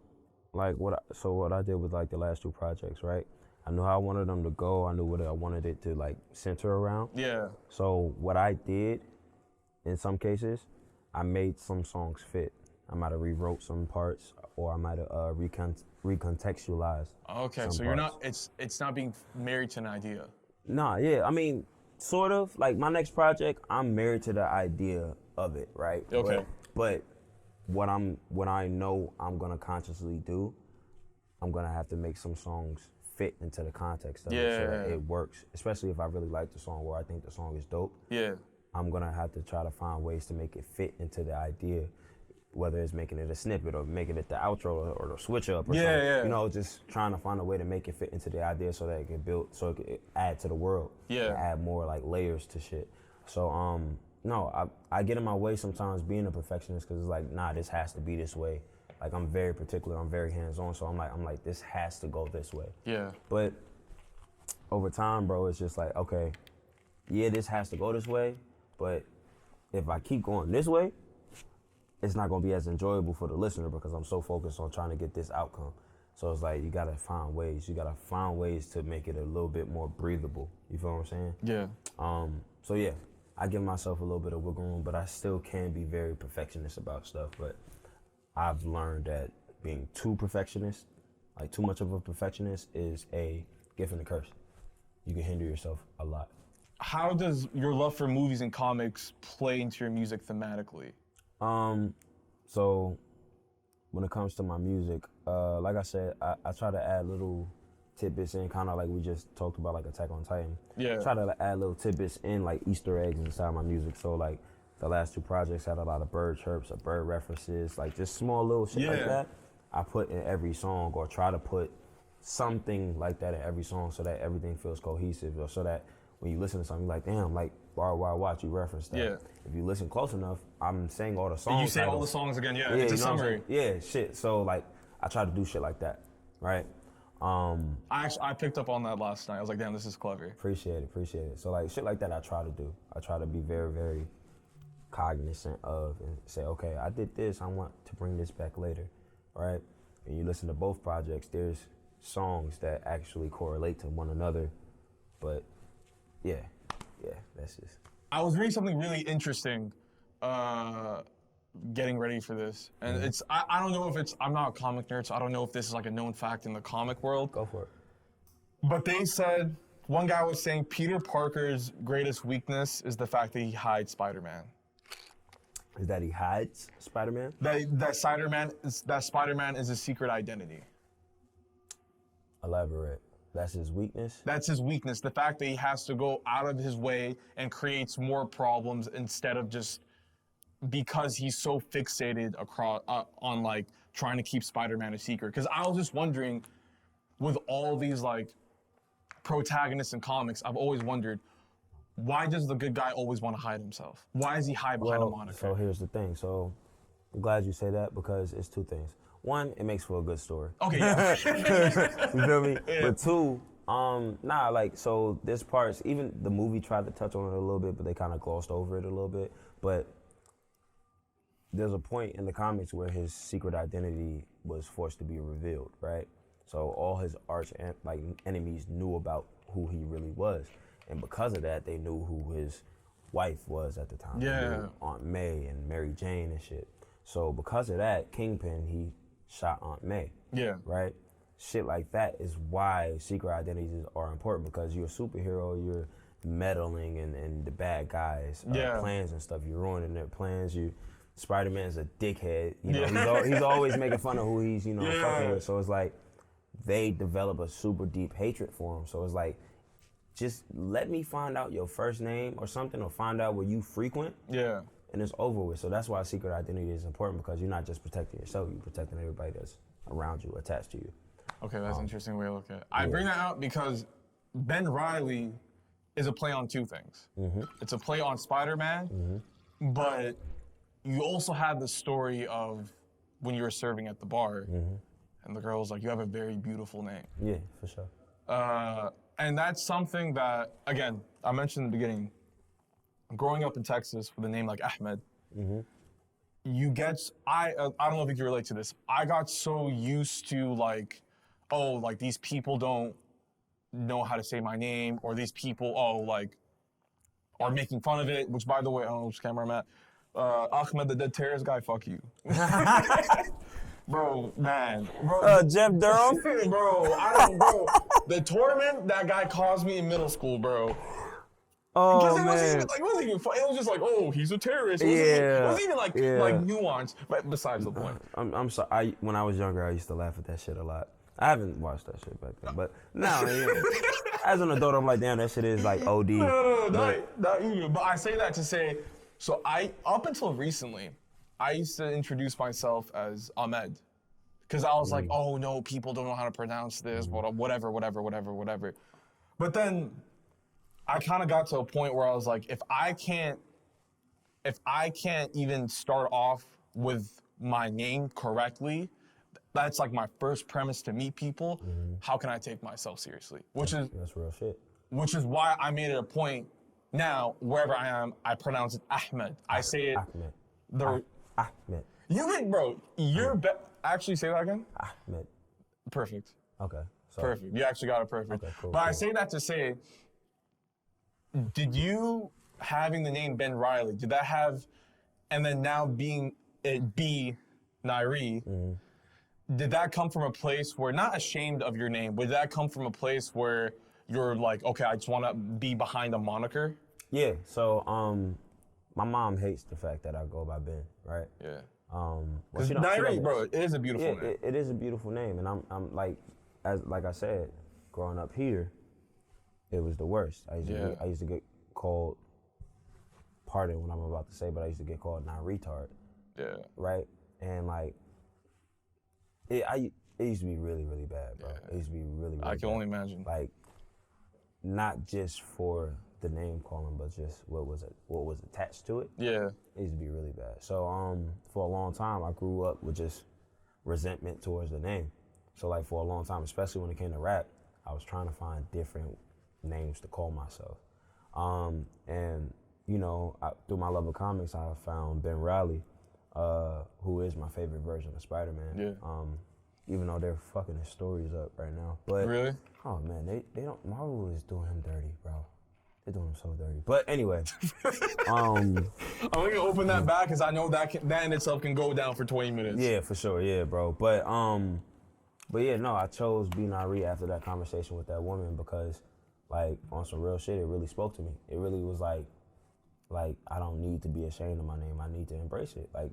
what I did with like the last 2 projects, right? I knew how I wanted them to go. I knew what I wanted it to like center around. Yeah. So what I did, in some cases, I made some songs fit. I might have rewrote some parts, or I might have recontextualized. Okay, so parts. It's not being married to an idea. Nah, yeah, I mean, sort of. Like my next project, I'm married to the idea of it, right? Okay. But what I know I'm gonna consciously do, I'm gonna have to make some songs fit into the context of it so that it works. Especially if I really like the song or I think the song is dope. Yeah. I'm gonna have to try to find ways to make it fit into the idea, whether it's making it a snippet or making it the outro or the switch up or something. Yeah. You know, just trying to find a way to make it fit into the idea so that it can build, so it can add to the world. Yeah. And add more like layers to shit. So no, I get in my way sometimes being a perfectionist because it's like, nah, this has to be this way. Like I'm very particular, I'm very hands-on, so I'm like, this has to go this way. Yeah. But over time, bro, it's just like, okay, yeah, this has to go this way, but if I keep going this way, it's not gonna be as enjoyable for the listener because I'm so focused on trying to get this outcome. So it's like, you gotta find ways to make it a little bit more breathable. You feel what I'm saying? Yeah. So yeah, I give myself a little bit of wiggle room, but I still can be very perfectionist about stuff. But I've learned that being too perfectionist, like too much of a perfectionist, is a gift and a curse. You can hinder yourself a lot. How does your love for movies and comics play into your music thematically? So when it comes to my music, like I said, I try to add little tidbits in, kind of like we just talked about, like Attack on Titan. Yeah. I try to add little tidbits in, like Easter eggs inside my music. So like the last 2 projects had a lot of bird chirps or bird references, like just small little shit like that. I put in every song, or try to put something like that in every song so that everything feels cohesive, or so that when you listen to something, you're like, damn, like, why watch, you referenced that. Yeah. If you listen close enough, I'm saying all the songs. You say all the songs again, it's a summary. Yeah, shit. So like, I try to do shit like that, right? I picked up on that last night. I was like, damn, this is clever. Appreciate it. So like, shit like that I try to do. I try to be very, very cognizant of and say, okay, I did this, I want to bring this back later, right? And you listen to both projects, there's songs that actually correlate to one another, but yeah, that's just. I was reading something really interesting, getting ready for this, and it's, I don't know if it's, I'm not a comic nerd, so I don't know if this is like a known fact in the comic world. Go for it. But they said, one guy was saying Peter Parker's greatest weakness is the fact that he hides Spider-Man. Is that he hides Spider-Man? That Spider-Man is his secret identity. Elaborate. That's his weakness? That's his weakness. The fact that he has to go out of his way and creates more problems instead of just because he's so fixated on like trying to keep Spider-Man a secret. Because I was just wondering, with all these like protagonists in comics, I've always wondered, why does the good guy always want to hide himself? Why is he hide behind a moniker? So here's the thing. So I'm glad you say that because it's two things. One, it makes for a good story. Okay, yeah. You feel me? Yeah. But two, so this part's, even the movie tried to touch on it a little bit, but they kind of glossed over it a little bit. But there's a point in the comics where his secret identity was forced to be revealed, right? So all his enemies knew about who he really was. And because of that, they knew who his wife was at the time. Yeah. They knew Aunt May and Mary Jane and shit. So because of that, Kingpin, he shot Aunt May. Yeah. Right? Shit like that is why secret identities are important, because you're a superhero, you're meddling in the bad guys' plans and stuff. You're ruining their plans. Spider-Man's a dickhead. You know, he's always making fun of who he's, fucking with. So it's like they develop a super deep hatred for him. So it's like, just let me find out your first name or something, or find out where you frequent. Yeah. And it's over with. So that's why secret identity is important, because you're not just protecting yourself, you're protecting everybody that's around you, attached to you. Okay, that's an interesting way to look at it. I bring that out because Ben Reilly is a play on two things. Mm-hmm. It's a play on Spider-Man, but you also have the story of when you were serving at the bar, and the girl was like, you have a very beautiful name. Yeah, for sure. And that's something that, again, I mentioned in the beginning, growing up in Texas with a name like Ahmed, you get, I don't know if you can relate to this, I got so used to these people don't know how to say my name, or these people, are making fun of it, which, by the way, I don't know which camera I'm at. Ahmed, the dead terrorist guy, fuck you. Bro, man. Bro, Jeff Durham? Bro, the torment that guy caused me in middle school, bro. Oh, Because it man. wasn't even fun. It was just like, oh, he's a terrorist. It wasn't even like nuance, but besides the point. I'm sorry. When I was younger, I used to laugh at that shit a lot. I haven't watched that shit back then, but now, as an adult, I'm like, damn, that shit is like OD. Not even. But I say that to say, so up until recently, I used to introduce myself as Ahmed, because I was like, oh no, people don't know how to pronounce this, whatever. But then I kind of got to a point where I was like, if I can't even start off with my name correctly, that's like my first premise to meet people. How can I take myself seriously? That's real shit. Which is why I made it a point now, wherever I am, I pronounce it Ahmed. I say it. Ahmed. Ahmed. Actually say that again? Ahmed. Perfect. Okay. So. Perfect. You actually got it perfect. Okay, cool. I say that to say, did you having the name Ben Reilly, did that have, and then now being it B Nairi, did that come from a place where, not ashamed of your name, but did that come from a place where you're like, okay, I just want to be behind a moniker? Yeah. So, my mom hates the fact that I go by Ben, right? Yeah. Because Nairi, bro, it is a beautiful name. It is a beautiful name, and I'm like I said, growing up here, it was the worst. I used to get called, pardon what I'm about to say, but I used to get called non-retard. Yeah. Right? And like, it used to be really, really bad, bro. Yeah. It used to be really, really bad. I can only imagine. Like, not just for the name calling, but just what was attached to it. Yeah. It used to be really bad. So for a long time, I grew up with just resentment towards the name. So like for a long time, especially when it came to rap, I was trying to find different names to call myself. And through my love of comics, I found Ben Reilly, who is my favorite version of Spider-Man. Yeah. Even though they're fucking his stories up right now. But really? Oh man, they don't. Marvel is doing him dirty, bro. They're doing him so dirty. But anyway, I'm gonna open that back because I know that in itself can go down for 20 minutes. Yeah, for sure. Yeah, bro. But yeah, no, I chose B Nari after that conversation with that woman because, like, on some real shit, it really spoke to me. It really was like I don't need to be ashamed of my name. I need to embrace it. Like,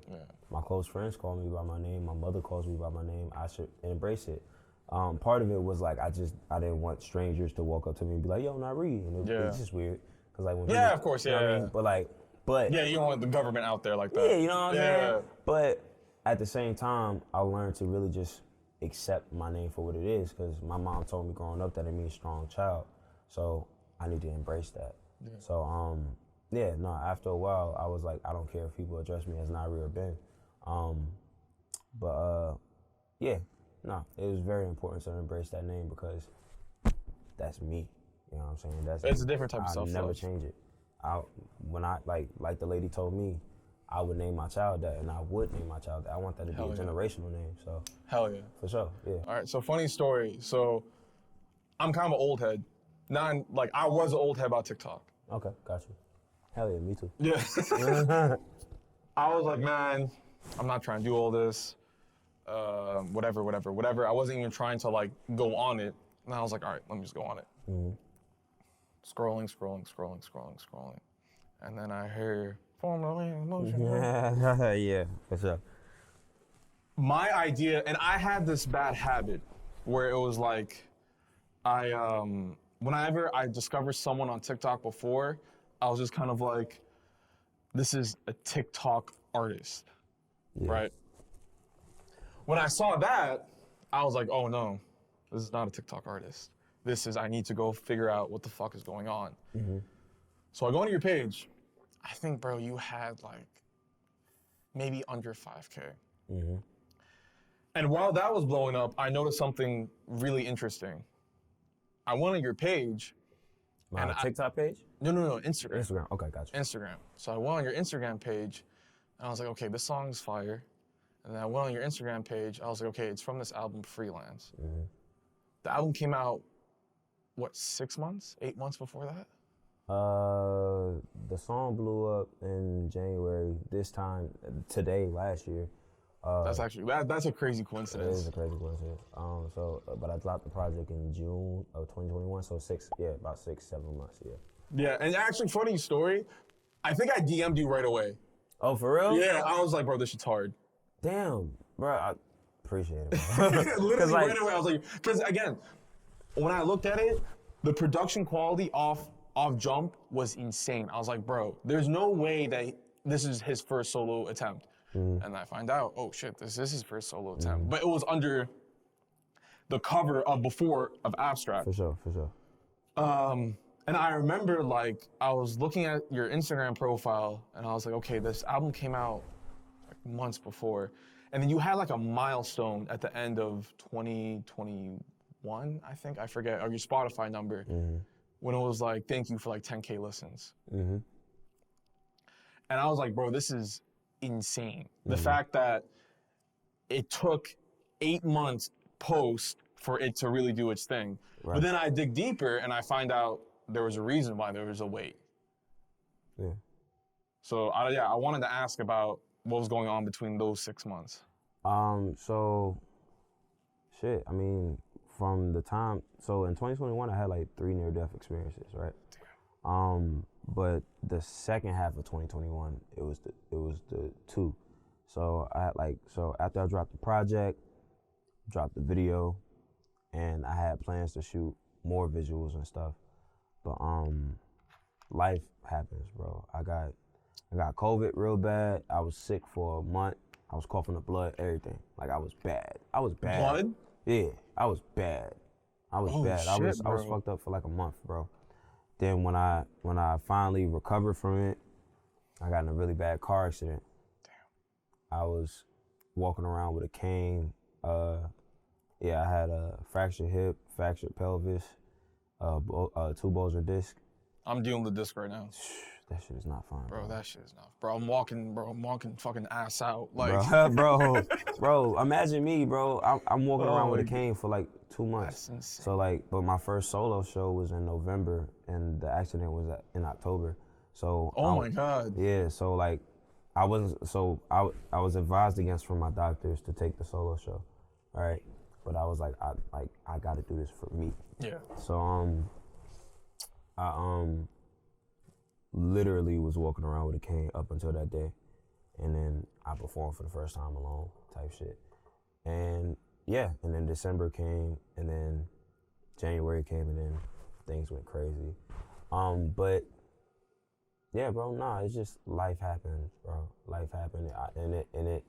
my close friends call me by my name. My mother calls me by my name. I should embrace it. Part of it was like I didn't want strangers to walk up to me and be like, "Yo, Nari," and it's just weird. Cause like when people, of course, you know what I mean? But yeah, you don't want the government out there like that. Yeah, you know what I'm saying? But at the same time, I learned to really just accept my name for what it is, because my mom told me growing up that it means strong child. So I need to embrace that. Yeah. So yeah, no. After a while, I was like, I don't care if people address me as Nari or Ben. Yeah, no. It was very important to embrace that name because that's me. You know what I'm saying? It's a different type of I'll self-love. never change it. When I like the lady told me, I would name my child that, and I would name my child that. I want that to be a generational name. So hell yeah, for sure, yeah. All right, so funny story. So I'm kind of an old head. Not like I was an old head about TikTok. Okay, got you. Hell yeah, me too. Yeah. I was like, man, I'm not trying to do all this. Whatever. I wasn't even trying to like go on it. And I was like, all right, let me just go on it. Mm-hmm. Scrolling. And then I hear, formerly emotion. Yeah, for sure. My idea, and I had this bad habit where it was like, whenever I discovered someone on TikTok before, I was just kind of like, this is a TikTok artist, right? When I saw that, I was like, oh no, this is not a TikTok artist. I need to go figure out what the fuck is going on. Mm-hmm. So I go into your page. I think, bro, you had like maybe under 5K. Mm-hmm. And while that was blowing up, I noticed something really interesting. I went on your page. My TikTok page? No, Instagram. Instagram, okay, gotcha. Instagram. So I went on your Instagram page, and I was like, okay, this song's fire. And then I went on your Instagram page. I was like, okay, it's from this album, Freelance. Mm-hmm. The album came out, what, 6 months, 8 months before that? The song blew up in January. This time, today, last year. That's actually that's a crazy coincidence. It is a crazy coincidence. But I dropped the project in June of 2021. So about 6-7 months. Yeah. Yeah, and actually, funny story. I think I DM'd you right away. Oh, for real? Yeah, I was like, bro, this shit's hard. Damn, bro, I appreciate it, bro. Literally right away, I was like, because again, when I looked at it, the production quality off Jump was insane. I was like, bro, there's no way that this is his first solo attempt. Mm. And I find out, oh shit, this is his first solo attempt. Mm. But it was under the cover of Abstract. For sure. And I remember like, I was looking at your Instagram profile and I was like, okay, this album came out like months before. And then you had like a milestone at the end of 2021, I think, I forget, or your Spotify number, when it was like, thank you for like 10K listens. Mm-hmm. And I was like, bro, this is insane. The fact that it took 8 months post for it to really do its thing. Right. But then I dig deeper and I find out there was a reason why there was a wait. Yeah. So I wanted to ask about what was going on between those 6 months. So shit, I mean, from the time, so in 2021 I had like 3 near-death experiences, right? Damn. But the second half of 2021, it was the 2. So after I dropped the project, dropped the video, and I had plans to shoot more visuals and stuff. But life happens, bro. I got COVID real bad. I was sick for a month. I was coughing up blood, everything. Like I was bad. Blood? Yeah, I was bad. I was bad. Shit, I was fucked up for like a month, bro. Then when I finally recovered from it, I got in a really bad car accident. Damn. I was walking around with a cane. I had a fractured hip, fractured pelvis, 2 bulging discs. I'm dealing with disc right now. That shit is not fun, bro. That shit is not. Bro, I'm walking fucking ass out. Like, bro, imagine me, bro. I'm walking around with a cane for like 2 months. That's insane. So like, but my first solo show was in November, and the accident was in October. So. My God. Yeah. So like, I was advised against from my doctors to take the solo show, right? But I was like, I got to do this for me. Yeah. So I literally was walking around with a cane up until that day, and then I performed for the first time alone, type shit. And yeah, and then December came, and then January came, and then things went crazy. But yeah, bro, nah, it's just life happened, bro. Life happened, and it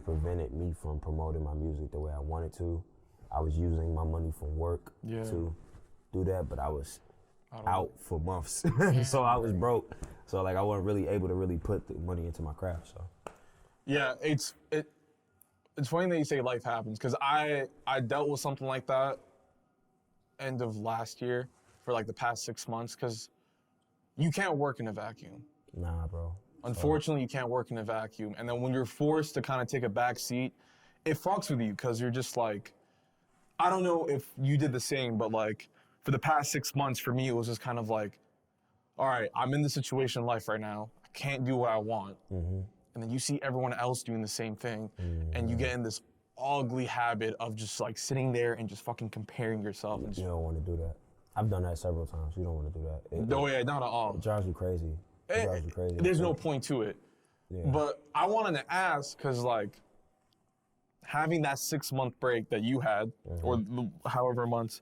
prevented me from promoting my music the way I wanted to. I was using my money from work to do that, but I was out for months. So I was broke. So like I wasn't really able to really put the money into my craft. So Yeah, it's funny that you say life happens, because I dealt with something like that end of last year for like the past 6 months, because you can't work in a vacuum. nah, bro. Unfortunately, you can't work in a vacuum. And then when you're forced to kind of take a back seat, it fucks with you, because you're just like, I don't know if you did the same, but like for the past 6 months, for me, it was just kind of like, all right, I'm in this situation in life right now. I can't do what I want. Mm-hmm. And then you see everyone else doing the same thing, and you get in this ugly habit of just like sitting there and just fucking comparing yourself. And You don't want to do that. I've done that several times. You don't want to do that. no, yeah, not at all. It drives you crazy. It drives you crazy. There's no point to it. Yeah. But I wanted to ask, because like having that 6-month break that you had, or however months,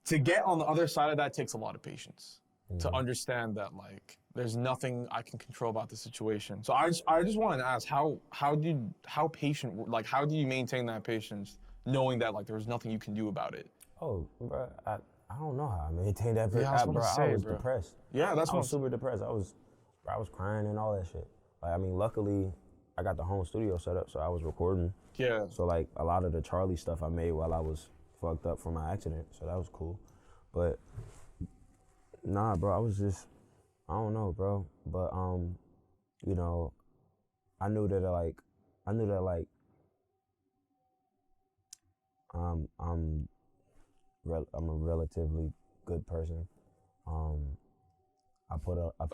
to get on the other side of that takes a lot of patience. To understand that like there's nothing I can control about the situation. So I just wanted to ask, how patient, like how do you maintain that patience knowing that like there's nothing you can do about it? Oh, bro, I don't know how I maintained that. Yeah, I was Depressed. Yeah, that's I was super depressed. I was crying and all that shit. Like, I mean, luckily, I got the home studio set up, so I was recording. Yeah. So like a lot of the Charlie stuff I made while I was fucked up from my accident, so that was cool. But nah, bro, I was just, I don't know, bro. But you know, I knew that I'm a relatively good person. I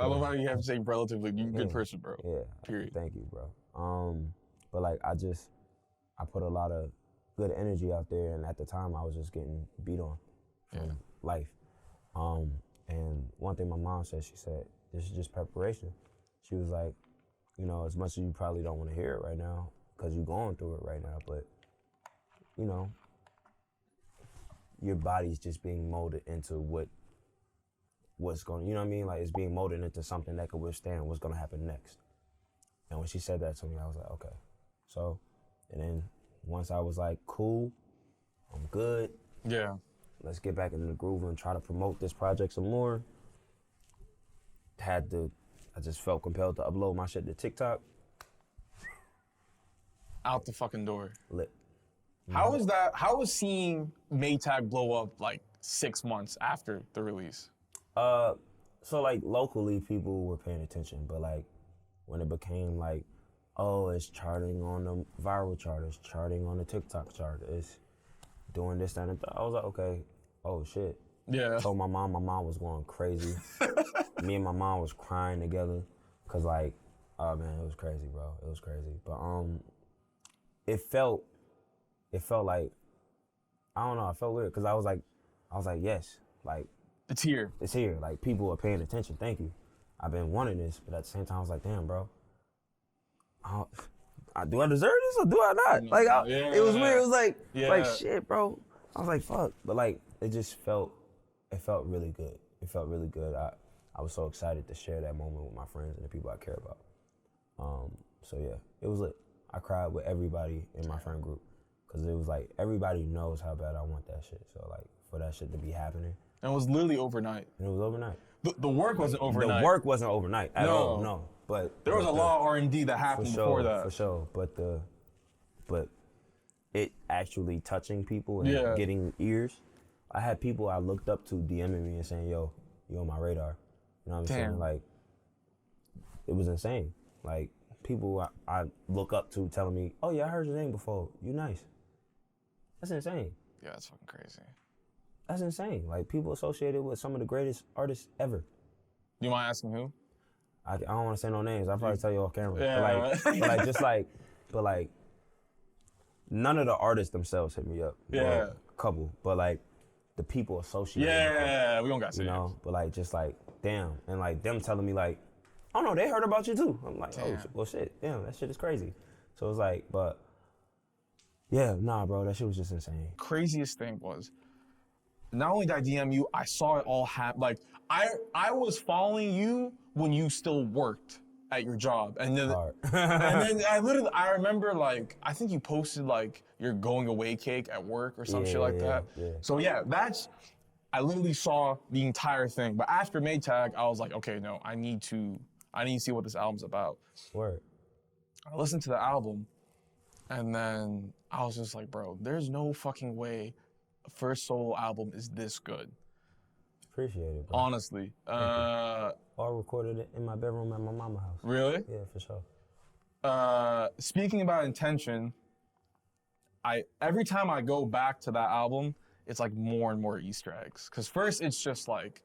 love how you have to say relatively good person, bro. Yeah. Period. Thank you, bro. But like I put a lot of good energy out there, and at the time I was just getting beat on from life. And one thing my mom said, she said, this is just preparation. She was like, you know, as much as you probably don't want to hear it right now, because you're going through it right now, but you know, your body's just being molded into what's going, you know what I mean? Like it's being molded into something that could withstand what's gonna happen next. And when she said that to me, I was like, okay. So, and then once I was like, cool, I'm good. Yeah. Let's get back into the groove and try to promote this project some more. I just felt compelled to upload my shit to TikTok. Out the fucking door. Lit. How was that? How was seeing Maytag blow up like 6 months after the release? So like locally people were paying attention, but like when it became like, oh, it's charting on the viral chart, it's charting on the TikTok chart, it's doing this, that, and that, I was like, okay, oh shit. Yeah. Told my mom was going crazy. Me and my mom was crying together, cause like, oh man, it was crazy, bro. It was crazy. But it felt like, I don't know, I felt weird, cause I was like, yes, like, It's here. it's here. Like people are paying attention. Thank you. I've been wanting this, but at the same time, I was like, damn, bro. Do I deserve this or do I not? Like, it was weird. It was like shit, bro. I was like, fuck. But like, it felt really good. It felt really good. I was so excited to share that moment with my friends and the people I care about. So yeah, it was lit. I cried with everybody in my friend group, cause it was like everybody knows how bad I want that shit. So like, for that shit to be happening. And it was literally overnight. And it was overnight. The work wasn't overnight. The work wasn't overnight at all. No, but there was a lot of R&D that happened before that. For sure, but it actually touching people and getting ears. I had people I looked up to DMing me and saying, "Yo, you on my radar." You know what I'm saying? Like, it was insane. Like people I look up to telling me, "Oh yeah, I heard your name before. You nice." That's insane. Yeah, that's fucking crazy. That's insane. Like people associated with some of the greatest artists ever. You mind asking who? I don't want to say no names. I'll probably tell you off camera. Yeah. But like, none of the artists themselves hit me up. Yeah. Well, a couple, but like the people associated. Yeah, we don't got to say you know, but like just like damn, and like them telling me like, oh no, they heard about you too. I'm like, oh well shit, damn, that shit is crazy. So it's like, but yeah, nah, bro, that shit was just insane. Craziest thing was, not only did I DM you, I saw it all happen. Like, I was following you when you still worked at your job. And then, I remember, like, I think you posted, like, your going away cake at work or some shit like that. Yeah. So, yeah, that's, I literally saw the entire thing. But after Maytag, I was like, okay, no, I need to see what this album's about. Word. I listened to the album, and then I was just like, bro, there's no fucking way a first solo album is this good. Appreciate it, bro. Honestly. I recorded it in my bedroom at my mama's house. Really? Yeah, for sure. Speaking about intention, every time I go back to that album, it's like more and more Easter eggs. Because first it's just like,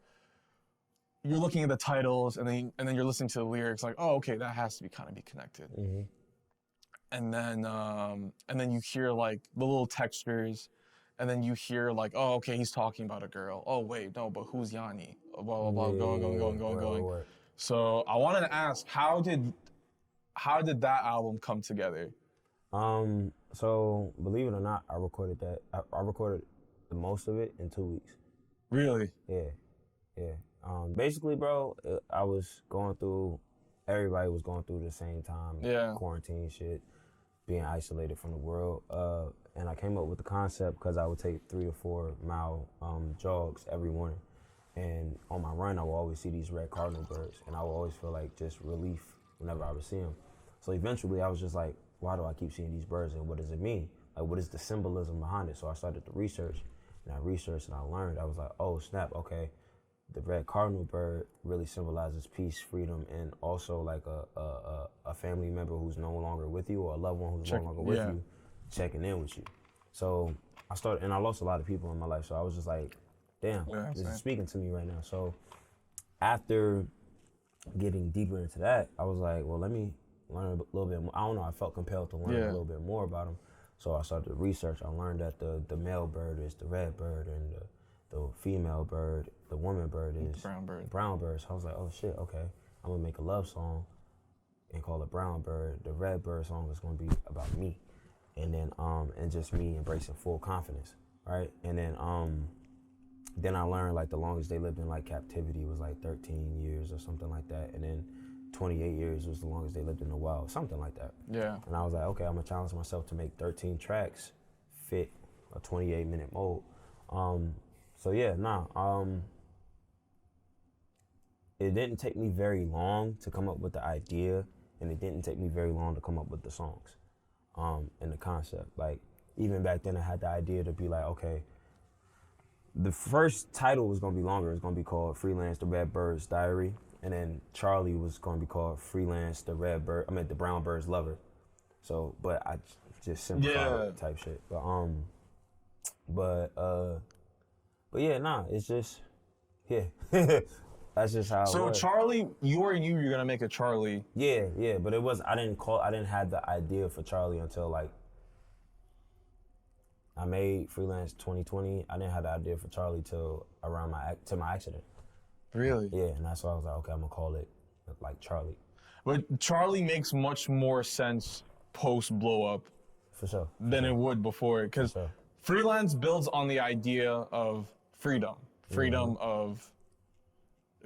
you're looking at the titles and then you're listening to the lyrics like, oh, okay, that has to be kind of be connected. Mm-hmm. And then you hear like the little textures, and then you hear like, oh, okay, he's talking about a girl. Oh, wait, no, but who's Yanni? Blah, blah, blah, going. So I wanted to ask, how did that album come together? So believe it or not, I recorded that. I recorded the most of it in 2 weeks. Really? Yeah. Basically, bro, I was going through, everybody was going through the same time. Yeah. Quarantine shit, being isolated from the world. And I came up with the concept because I would take 3 to 4 mile jogs every morning. And on my run, I would always see these red cardinal birds. And I would always feel like just relief whenever I would see them. So eventually I was just like, why do I keep seeing these birds and what does it mean? Like, what is the symbolism behind it? So I started to research, and I researched and I learned. I was like, oh, snap, okay. The red cardinal bird really symbolizes peace, freedom, and also like a family member who's no longer with you or a loved one who's no longer with you, checking in with you. So I started, and I lost a lot of people in my life, so I was just like, damn, this is speaking to me right now. So after getting deeper into that, I was like, well, let me learn a little bit more. I don't know, I felt compelled to learn a little bit more about them. So I started to research. I learned that the male bird is the red bird, and the female bird, the woman bird is brown bird. So I was like, oh shit, okay. I'm gonna make a love song and call it Brown Bird. The red bird song is gonna be about me. And then and just me embracing full confidence, right? And then I learned like the longest they lived in like captivity was like 13 years or something like that. And then 28 years was the longest they lived in the wild, something like that. Yeah. And I was like, okay, I'm gonna challenge myself to make 13 tracks fit a 28-minute mode. So yeah, it didn't take me very long to come up with the idea, and it didn't take me very long to come up with the songs, and the concept. Like, even back then I had the idea to be like, okay, the first title was gonna be longer. It's gonna be called Freelance the Red Bird's Diary, and then Charlie was gonna be called Freelance the Brown Bird's Lover. So, but I just simplified it type shit. But yeah, it's just, that's just how it was. So Charlie, you're gonna make a Charlie. Yeah, but I didn't have the idea for Charlie until like, I made Freelance 2020. I didn't have the idea for Charlie till around my accident. Really? Yeah, and that's why I was like, okay, I'm gonna call it like Charlie. But Charlie makes much more sense post Blowup. For sure. Than it would before, because Freelance builds on the idea of freedom of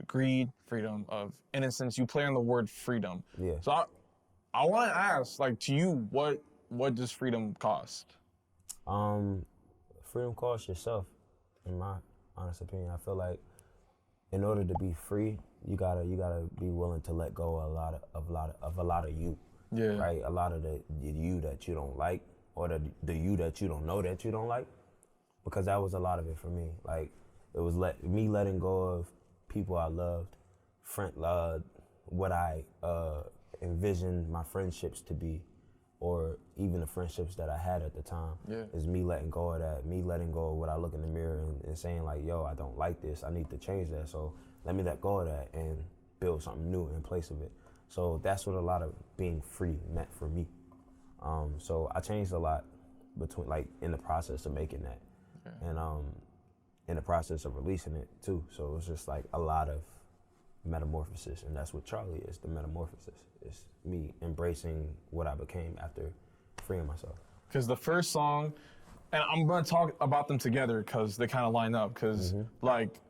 greed, freedom of innocence. You play on the word freedom. Yeah. So I want to ask, like, to you, what does freedom cost? Freedom costs yourself, in my honest opinion. I feel like in order to be free, you gotta be willing to let go of a lot of you. Yeah. Right. A lot of the you that you don't like, or the you that you don't know that you don't like, because that was a lot of it for me. Like, it was me letting go of people I loved, what I envisioned my friendships to be, or even the friendships that I had at the time. Yeah. Is me letting go of that, me letting go of what I look in the mirror and saying like, yo, I don't like this, I need to change that. So let me let go of that and build something new in place of it. So that's what a lot of being free meant for me. So I changed a lot between, like, in the process of making that, and in the process of releasing it too. So it was just like a lot of metamorphosis, and that's what Charlie is. The metamorphosis is me embracing what I became after freeing myself. Because the first song, and I'm gonna talk about them together because they kind of line up. Because like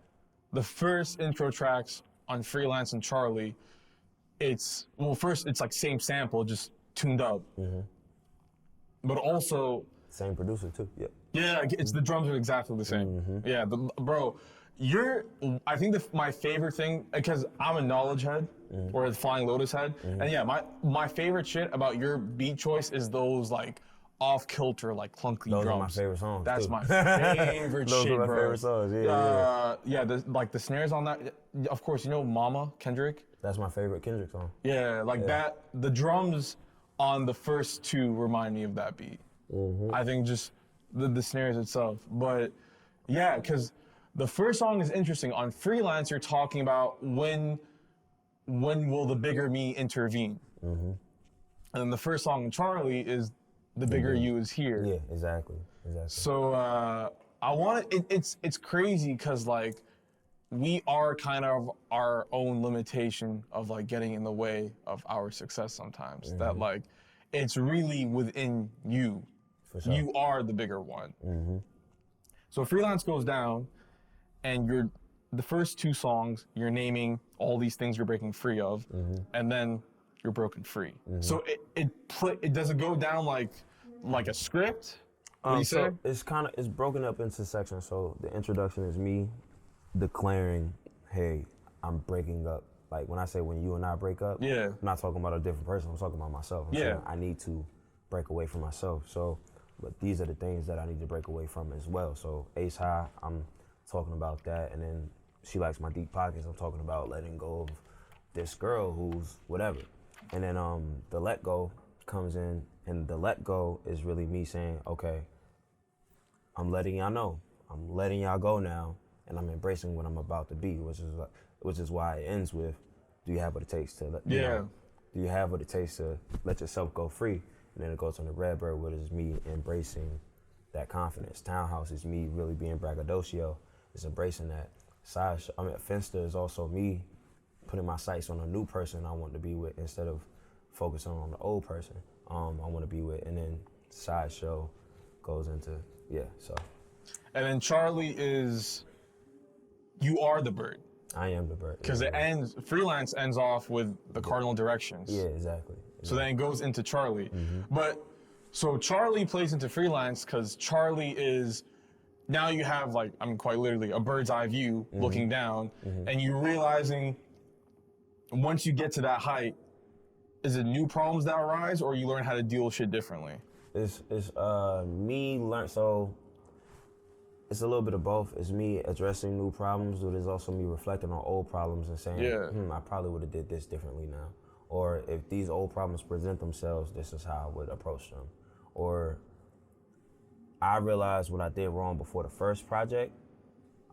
the first intro tracks on Freelance and Charlie, it's like same sample, just tuned up. But also same producer too. Yeah. Yeah, it's the drums are exactly the same. Yeah, bro, I think my favorite thing, because I'm a knowledge head or a flying lotus head, and yeah, my favorite shit about your beat choice is those like off kilter, like clunky Those drums. are my favorite songs. That's too. my favorite Those shit, are my bro. favorite songs. Yeah. The snares on that. Of course, you know Mama Kendrick. That's my favorite Kendrick song. Yeah, like that. The drums on the first two remind me of that beat. I think just the snares itself, but yeah, because the first song is interesting. On Freelance, you're talking about when will the bigger me intervene, and then the first song, Charlie, is the bigger you is here. Yeah, exactly. So I want to. It's crazy because like we are kind of our own limitation of like getting in the way of our success sometimes. That like it's really within you. For sure. You are the bigger one. So Freelance goes down, and the first two songs you're naming all these things you're breaking free of, and then you're broken free. So it does it go down like a script? What do you say? It's broken up into sections. So the introduction is me declaring, hey, I'm breaking up. Like when I say when you and I break up, I'm not talking about a different person, I'm talking about myself. I'm saying I need to break away from myself. So, but these are the things that I need to break away from as well. So Ace High, I'm talking about that. And then She Likes My Deep Pockets, I'm talking about letting go of this girl who's whatever. And then the let go comes in, and the let go is really me saying, okay, I'm letting y'all know. I'm letting y'all go now, and I'm embracing what I'm about to be, which is why it ends with, do you have what it takes to let, you know, do you have what it takes to let yourself go free? And then it goes on the Redbird, which is me embracing that confidence. Townhouse is me really being braggadocio, is embracing that. Finster is also me putting my sights on a new person I want to be with instead of focusing on the old person I want to be with. And then Sideshow goes into, so. And then Charlie is, you are the bird. I am the bird. Because Freelance ends off with the cardinal directions. Yeah, exactly. So then it goes into Charlie. But, so Charlie plays into Freelance because Charlie is, now you have like, I mean quite literally, a bird's eye view looking down, and you're realizing once you get to that height, is it new problems that arise or you learn how to deal with shit differently? It's me learn, so it's a little bit of both. It's me addressing new problems, but it's also me reflecting on old problems and saying, I probably would have did this differently now. Or if these old problems present themselves, this is how I would approach them. Or I realized what I did wrong before the first project,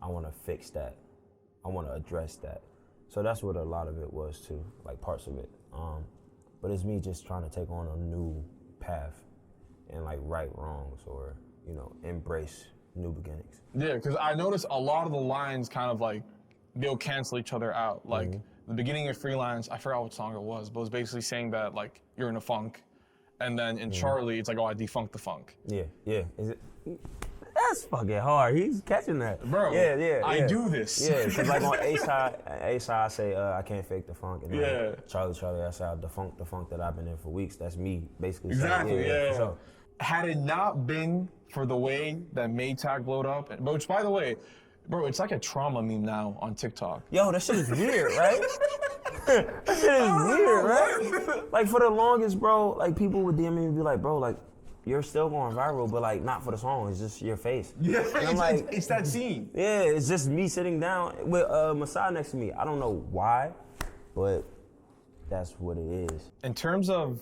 I want to fix that. I want to address that. So that's what a lot of it was too, like parts of it. But it's me just trying to take on a new path and like right wrongs or, you know, embrace new beginnings. Yeah, because I noticed a lot of the lines kind of like, they'll cancel each other out. Like the beginning of Freelance, I forgot what song it was, but it was basically saying that like, you're in a funk. And then in Charlie, it's like, oh, I defunct the funk. Yeah. Is it? That's fucking hard. He's catching that. Bro, yeah. I do this. Yeah, because like on Ace High, I say, I can't fake the funk. And then Charlie, I say, I defunct the funk that I've been in for weeks. That's me basically Exactly, saying, for sure. Had it not been for the way that Maytag blowed up, which by the way, bro, it's like a trauma meme now on TikTok. Yo, that shit is weird, right? That shit is weird, right? Like for the longest, bro, like people would DM me and be like, bro, like, you're still going viral, but like not for the song, it's just your face. Yeah, and I'm like, it's that scene. Yeah, it's just me sitting down with Masai next to me. I don't know why, but that's what it is. In terms of,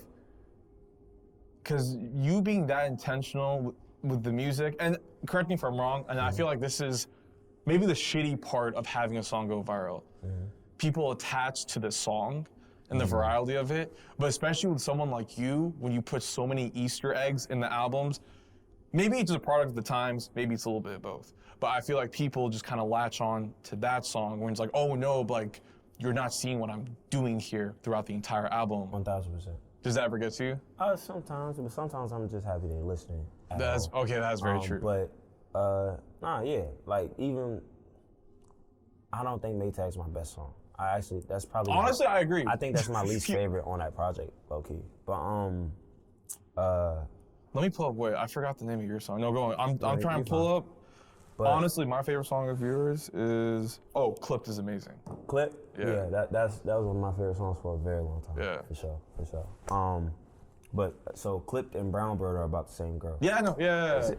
because you being that intentional with the music, and correct me if I'm wrong, and I feel like this is maybe the shitty part of having a song go viral. People attach to the song and the virality of it, but especially with someone like you, when you put so many Easter eggs in the albums, maybe it's a product of the times, maybe it's a little bit of both. But I feel like people just kind of latch on to that song when it's like, oh no, but like, you're not seeing what I'm doing here throughout the entire album. 1000%. Does that ever get to you? Sometimes, but sometimes I'm just happy they're listening. That's very true. But, like even, I don't think Maytag's my best song. That's probably honestly, I agree. I think that's my least favorite on that project, low key. But let me pull up. Wait, I forgot the name of your song. No, go on. I'm trying to pull up. But honestly, my favorite song of yours is Clipped is amazing. Clip? Yeah. That was one of my favorite songs for a very long time. Yeah. For sure. But so Clipped and Brown Bird are about the same girl. Yeah, I know. Yeah.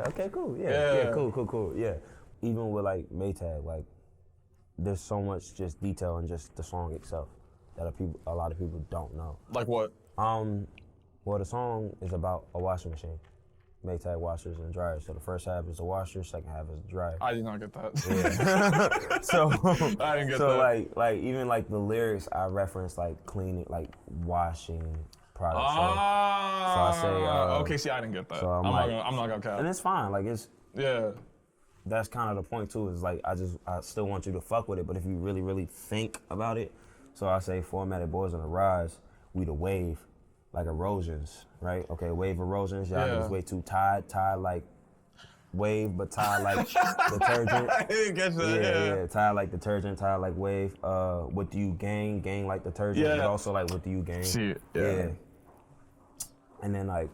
Okay, cool. Yeah, cool. Yeah. Even with like Maytag, like there's so much just detail in just the song itself that a lot of people don't know. Like what? Well, the song is about a washing machine. Maytag washers and dryers. So the first half is the washer, second half is the dryer. I did not get that. Yeah. So I didn't get so that. like even like the lyrics I reference like cleaning, like washing products. So I say okay, see, I didn't get that. So I'm not gonna cap. And it's fine. Like Yeah. that's kind of the point too, is like I still want you to fuck with it, but if you really, really think about it, so I say formatted boys on the rise, we the wave, like erosions, right? Okay, wave erosions, y'all niggas way too tied like wave, but tied like detergent. I didn't get that. Yeah, tied like detergent, tied like wave. What do you gain? Gain like detergent, but also like what do you gain? See it, yeah. And then like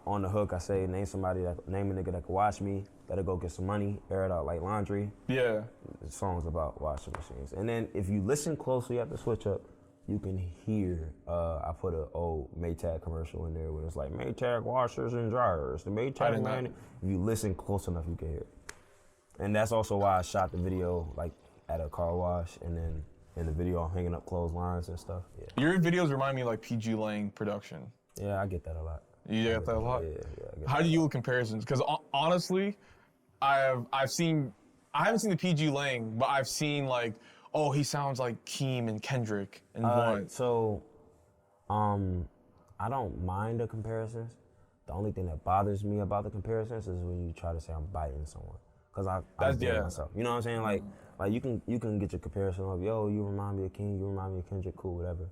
on the hook, I say name a nigga that can wash me. Better go get some money, air it out like laundry. Yeah. The song's about washing machines. And then if you listen closely at the switch up, you can hear, I put an old Maytag commercial in there where it's like, Maytag washers and dryers, the Maytag man. If you listen close enough, you can hear it. And that's also why I shot the video like at a car wash, and then in the video I'm hanging up clotheslines and stuff. Yeah. Your videos remind me of like PG Lang production. Yeah, I get that a lot. You get that a lot? Yeah. How do you look comparisons? Because honestly, I haven't seen the PG Lang, but I've seen like, oh, he sounds like Keem and Kendrick and one. So, I don't mind the comparisons. The only thing that bothers me about the comparisons is when you try to say I'm biting someone, because I do it myself. You know what I'm saying? Like you can get your comparison of, yo, you remind me of Keem, you remind me of Kendrick, cool, whatever.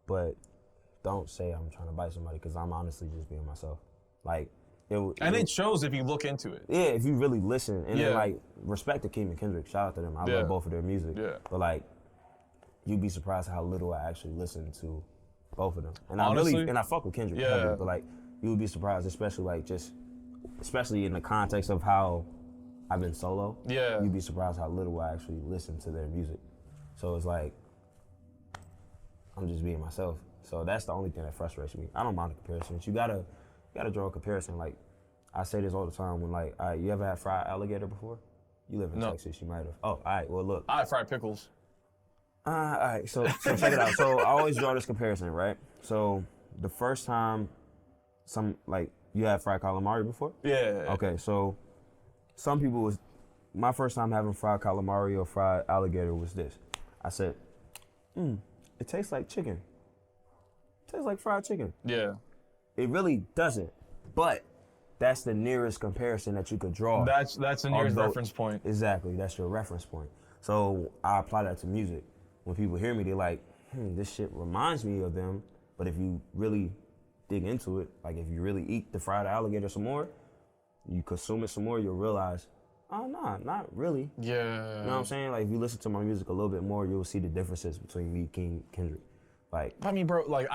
But don't say I'm trying to bite somebody, because I'm honestly just being myself. Like. It shows if you look into it. Yeah, if you really listen. And then, like, respect to Keem and Kendrick. Shout out to them. I love both of their music. Yeah. But, like, you'd be surprised how little I actually listen to both of them. And honestly, I fuck with Kendrick heavy, but, like, you would be surprised, especially in the context of how I've been solo. Yeah. You'd be surprised how little I actually listen to their music. So it's like, I'm just being myself. So that's the only thing that frustrates me. I don't mind the comparisons. You gotta draw a comparison. Like, I say this all the time when, like, all right, you ever had fried alligator before? You live in Texas, you might have. Oh, all right, well, look. I had fried pickles. All right, so check it out. So I always draw this comparison, right? So the first time you had fried calamari before? Yeah. Okay, so some people my first time having fried calamari or fried alligator was this. I said, it tastes like chicken. It tastes like fried chicken. Yeah. It really doesn't, but that's the nearest comparison that you could draw. That's the nearest reference point. Exactly, that's your reference point. So I apply that to music. When people hear me, they're like, this shit reminds me of them, but if you really dig into it, like if you really eat the fried alligator some more, you consume it some more, you'll realize, oh, nah, not really. Yeah. You know what I'm saying? Like if you listen to my music a little bit more, you'll see the differences between me, King, Kendrick. Like, I mean, bro, like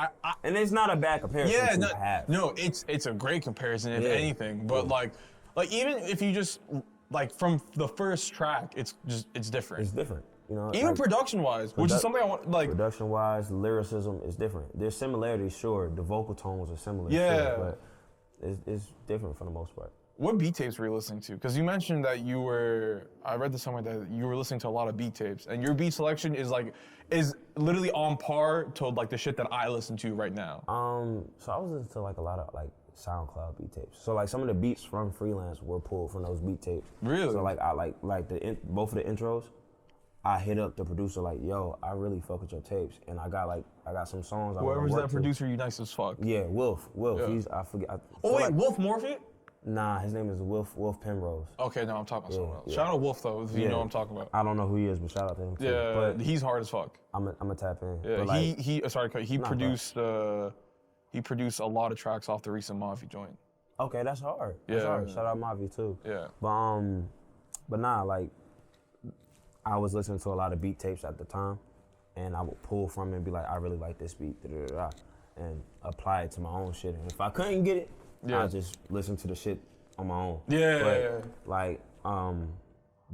and it's not a bad comparison to have. No, it's a great comparison if anything. But like even if you just like from the first track, it's different. It's different, you know. Even like, production-wise, which is something I want. Like production-wise, lyricism is different. There's similarities, sure. The vocal tones are similar, yeah, sure, but it's different for the most part. What beat tapes were you listening to? Because you mentioned that I read this somewhere that you were listening to a lot of beat tapes, and your beat selection is literally on par to like the shit that I listen to right now. So I was listening to like a lot of like SoundCloud beat tapes. So like some of the beats from Freelance were pulled from those beat tapes. Really? So like I like both of the intros. I hit up the producer like, yo, I really fuck with your tapes, and I got some songs. Whoever's that producer, you nice as fuck. Yeah, Wolf. Yeah. I forget. Wolf Morphy? Nah, his name is Wolf Penrose. Okay, no, I'm talking about someone else. Shout out to Wolf though, if you know what I'm talking about. I don't know who he is, but shout out to him too. Yeah, but he's hard as fuck. I'm a tap in. Yeah, he produced a lot of tracks off the recent Mavi joint. Okay, that's hard. That's hard. Shout out Mavi too. Yeah. But nah, like I was listening to a lot of beat tapes at the time, and I would pull from it and be like, I really like this beat, and apply it to my own shit. And if I couldn't get it, I just listen to the shit on my own. Yeah.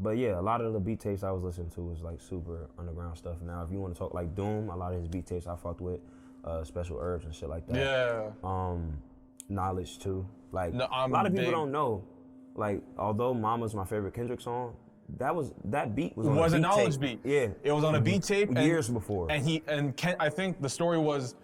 But yeah, a lot of the beat tapes I was listening to was like super underground stuff. Now, if you want to talk like Doom, a lot of his beat tapes I fucked with, Special Herbs and shit like that. Yeah. Knowledge too. Like No, a lot of people don't know. Like, although Mama's my favorite Kendrick song, that beat was on a beat Knowledge tape. beat. Yeah. It was on a beat tape years before. And I think the story was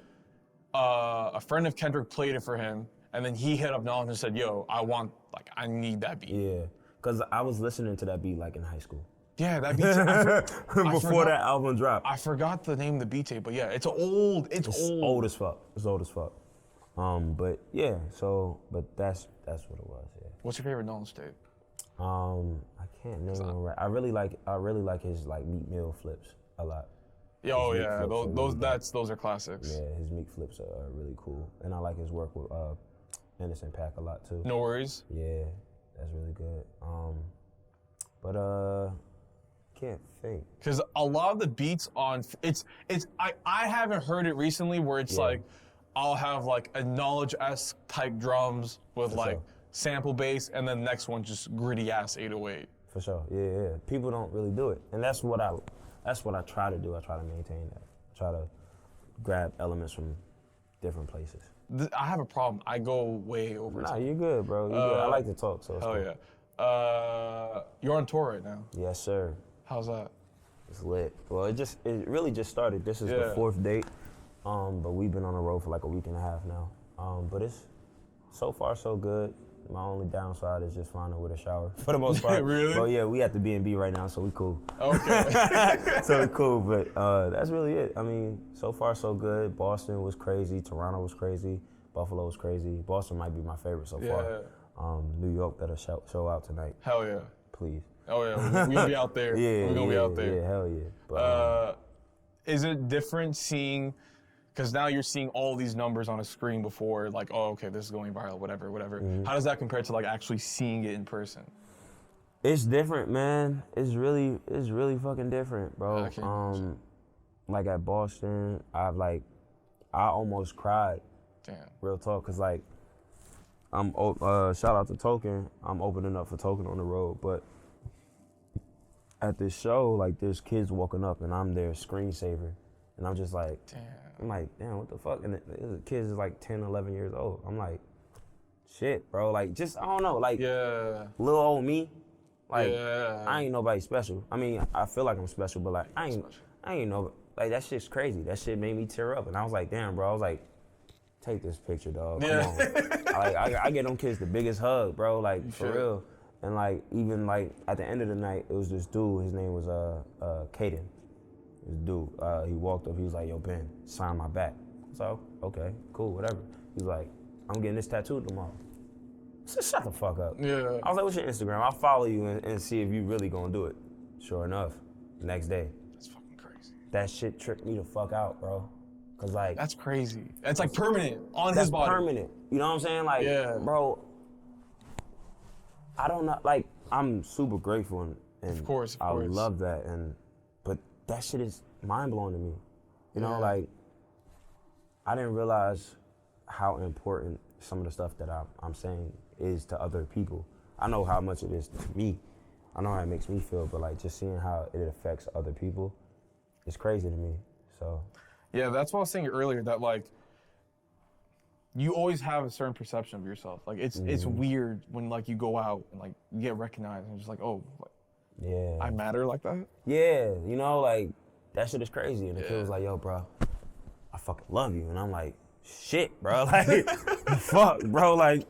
a friend of Kendrick played it for him, and then he hit up Knowledge and said, "Yo, I need that beat." Yeah. Cause I was listening to that beat like in high school. Yeah, that beat. Before that album dropped. I forgot the name of the beat tape, but yeah, it's old. It's old. Old as fuck. It's old as fuck. But yeah, but that's what it was. Yeah. What's your favorite Knowledge tape? I can't name one right. I really like his like Meat Mill flips a lot. Oh yeah, those are classics. Yeah, his Meat flips are really cool, and I like his work with Innocent Pack a lot too. No Worries. Yeah, that's really good. But can't think. Because a lot of the beats on I haven't heard it recently where it's like I'll have like a Knowledge-esque type drums with like sample bass, and then the next one just gritty ass 808. For sure. Yeah. People don't really do it, and that's what I try to do. I try to maintain that. I try to grab elements from different places. I have a problem. I go way over. Nah, you're good, bro. You're good. I like to talk, so. Hell yeah. You're on tour right now. Yes, sir. How's that? It's lit. Well, it really just started. This is the 4th date, but we've been on the road for like a week and a half now. But it's so far so good. My only downside is just finding with a shower for the most part. Really? Well, yeah, we at the B&B right now, so we cool. Okay. So we cool, but that's really it. I mean, so far so good. Boston was crazy. Toronto was crazy. Buffalo was crazy. Boston might be my favorite so far. New York better show out tonight. Hell yeah. Please. Oh yeah, we're gonna be out there. Yeah, we're gonna be out there. Yeah, hell yeah. But, is it different seeing? Because now you're seeing all these numbers on a screen before, like, oh, okay, this is going viral, whatever. Mm-hmm. How does that compare to like actually seeing it in person? It's different, man. It's really fucking different, bro. Like at Boston, I almost cried. Damn. Real talk, cause like, shout out to Token. I'm opening up for Token on the road, but at this show, like, there's kids walking up and I'm their screensaver, and I'm just like, damn, what the fuck? And the kids is like 10, 11 years old. I'm like, shit, bro. Like, just, I don't know, like, little old me. Like, I ain't nobody special. I mean, I feel like I'm special, but like, I ain't no, like, that shit's crazy. That shit made me tear up. And I was like, damn, bro. I was like, take this picture, dog. Come on. I get them kids the biggest hug, bro. Like, for real. And like, even like, at the end of the night, it was this dude. His name was Caden. This dude, he walked up, he was like, yo, Ben, sign my back. So, okay, cool, whatever. He's like, I'm getting this tattooed tomorrow. I said, shut the fuck up. Yeah. I was like, what's your Instagram? I'll follow you and see if you really gonna do it. Sure enough, the next day. That's fucking crazy. That shit tripped me the fuck out, bro. Cause like. That's crazy. That's like permanent on his body. That's permanent. You know what I'm saying? Like, bro, I don't know, like, I'm super grateful and of course. I love that, but that shit is mind blowing to me. You know, like, I didn't realize how important some of the stuff that I'm saying is to other people. I know how much it is to me. I know how it makes me feel, but like, just seeing how it affects other people is crazy to me, so. Yeah, that's what I was saying earlier, that like, you always have a certain perception of yourself. Like, it's weird when like you go out and like you get recognized and just like, oh, like, I matter like that? Yeah, you know, like, that shit is crazy. And the kid was like, yo, bro, I fucking love you. And I'm like, shit, bro, like, fuck, bro, like,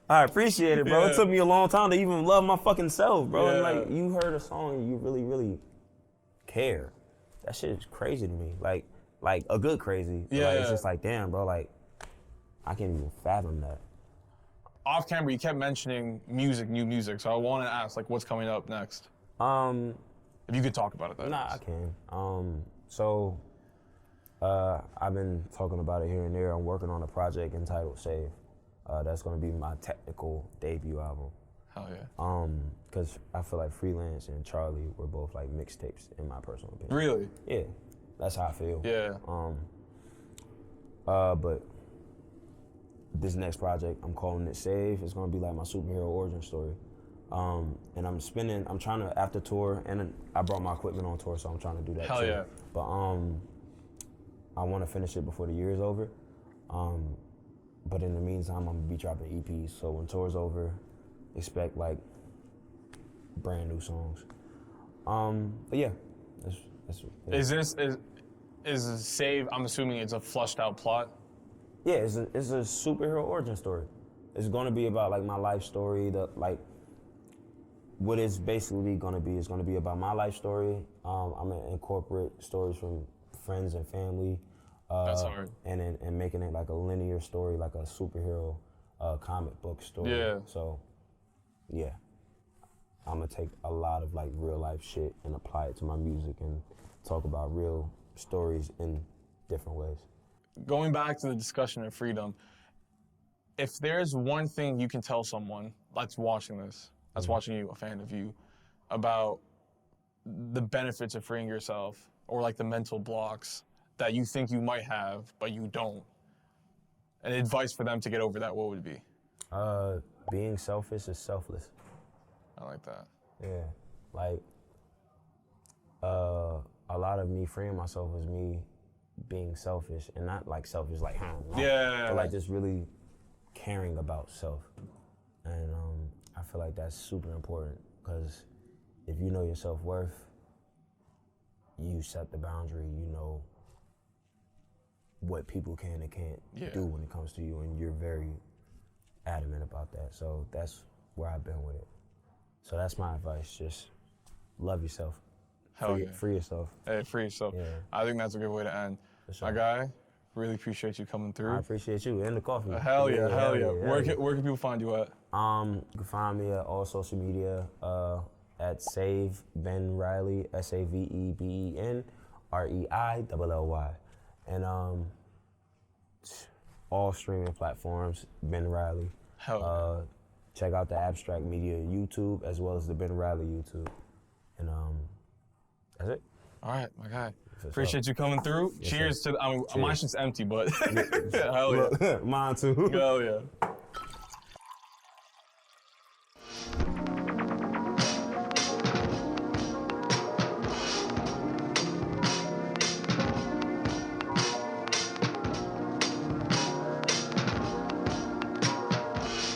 I appreciate it, bro. It took me a long time to even love my fucking self, bro. And like, you heard a song and you really, really care. That shit is crazy to me. Like a good crazy. Like, it's just like, damn, bro, like, I can't even fathom that. Off camera, you kept mentioning new music. So I want to ask, like, what's coming up next? If you could talk about it, that Nah, is. I can. I've been talking about it here and there. I'm working on a project entitled Save. That's gonna be my technical debut album. Hell yeah. Cause I feel like Freelance and Charlie were both like mixtapes in my personal opinion. Really? Yeah, that's how I feel. Yeah. But this next project, I'm calling it Save. It's gonna be like my superhero origin story. And I'm trying to, after tour, and I brought my equipment on tour, so I'm trying to do that Hell too. yeah. But I want to finish it before the year is over. But in the meantime, I'm gonna be dropping EPs. So when tour's over, expect like brand new songs. But yeah, Is Save? I'm assuming it's a flushed out plot. Yeah, it's a superhero origin story. It's gonna be about like my life story. What it's basically gonna be is gonna be about my life story. I'm gonna incorporate stories from friends and family. That's hard. And making it like a linear story, like a superhero comic book story. Yeah. So, yeah. I'm gonna take a lot of like real life shit and apply it to my music and talk about real stories in different ways. Going back to the discussion of freedom, if there's one thing you can tell someone that's watching this, that's watching you, a fan of you, about the benefits of freeing yourself or like the mental blocks that you think you might have, but you don't, and advice for them to get over that, what would it be? Being selfish is selfless. I like that. Yeah, like a lot of me freeing myself was me being selfish, and not like selfish like yeah, but like just really caring about self. And I feel like that's super important, because if you know your self-worth, you set the boundary, you know what people can and can't do when it comes to you, and you're very adamant about that. So that's where I've been with it. So that's my advice, just love yourself. Free yourself. Hey, free yourself. Yeah. I think that's a good way to end. Sure. My guy, really appreciate you coming through. I appreciate you, and the coffee. Hell yeah. Where can people find you at? You can find me at all social media at Save Ben Reilly, SAVEBEN REILLY. And all streaming platforms, Ben Reilly. Hell check out the Abstract Media YouTube as well as the Ben Reilly YouTube. And that's it. All right, my guy. Appreciate you coming through. Yes, Cheers sir. to, Cheers. mine's just empty, but hell yeah. Mine too. Hell yeah.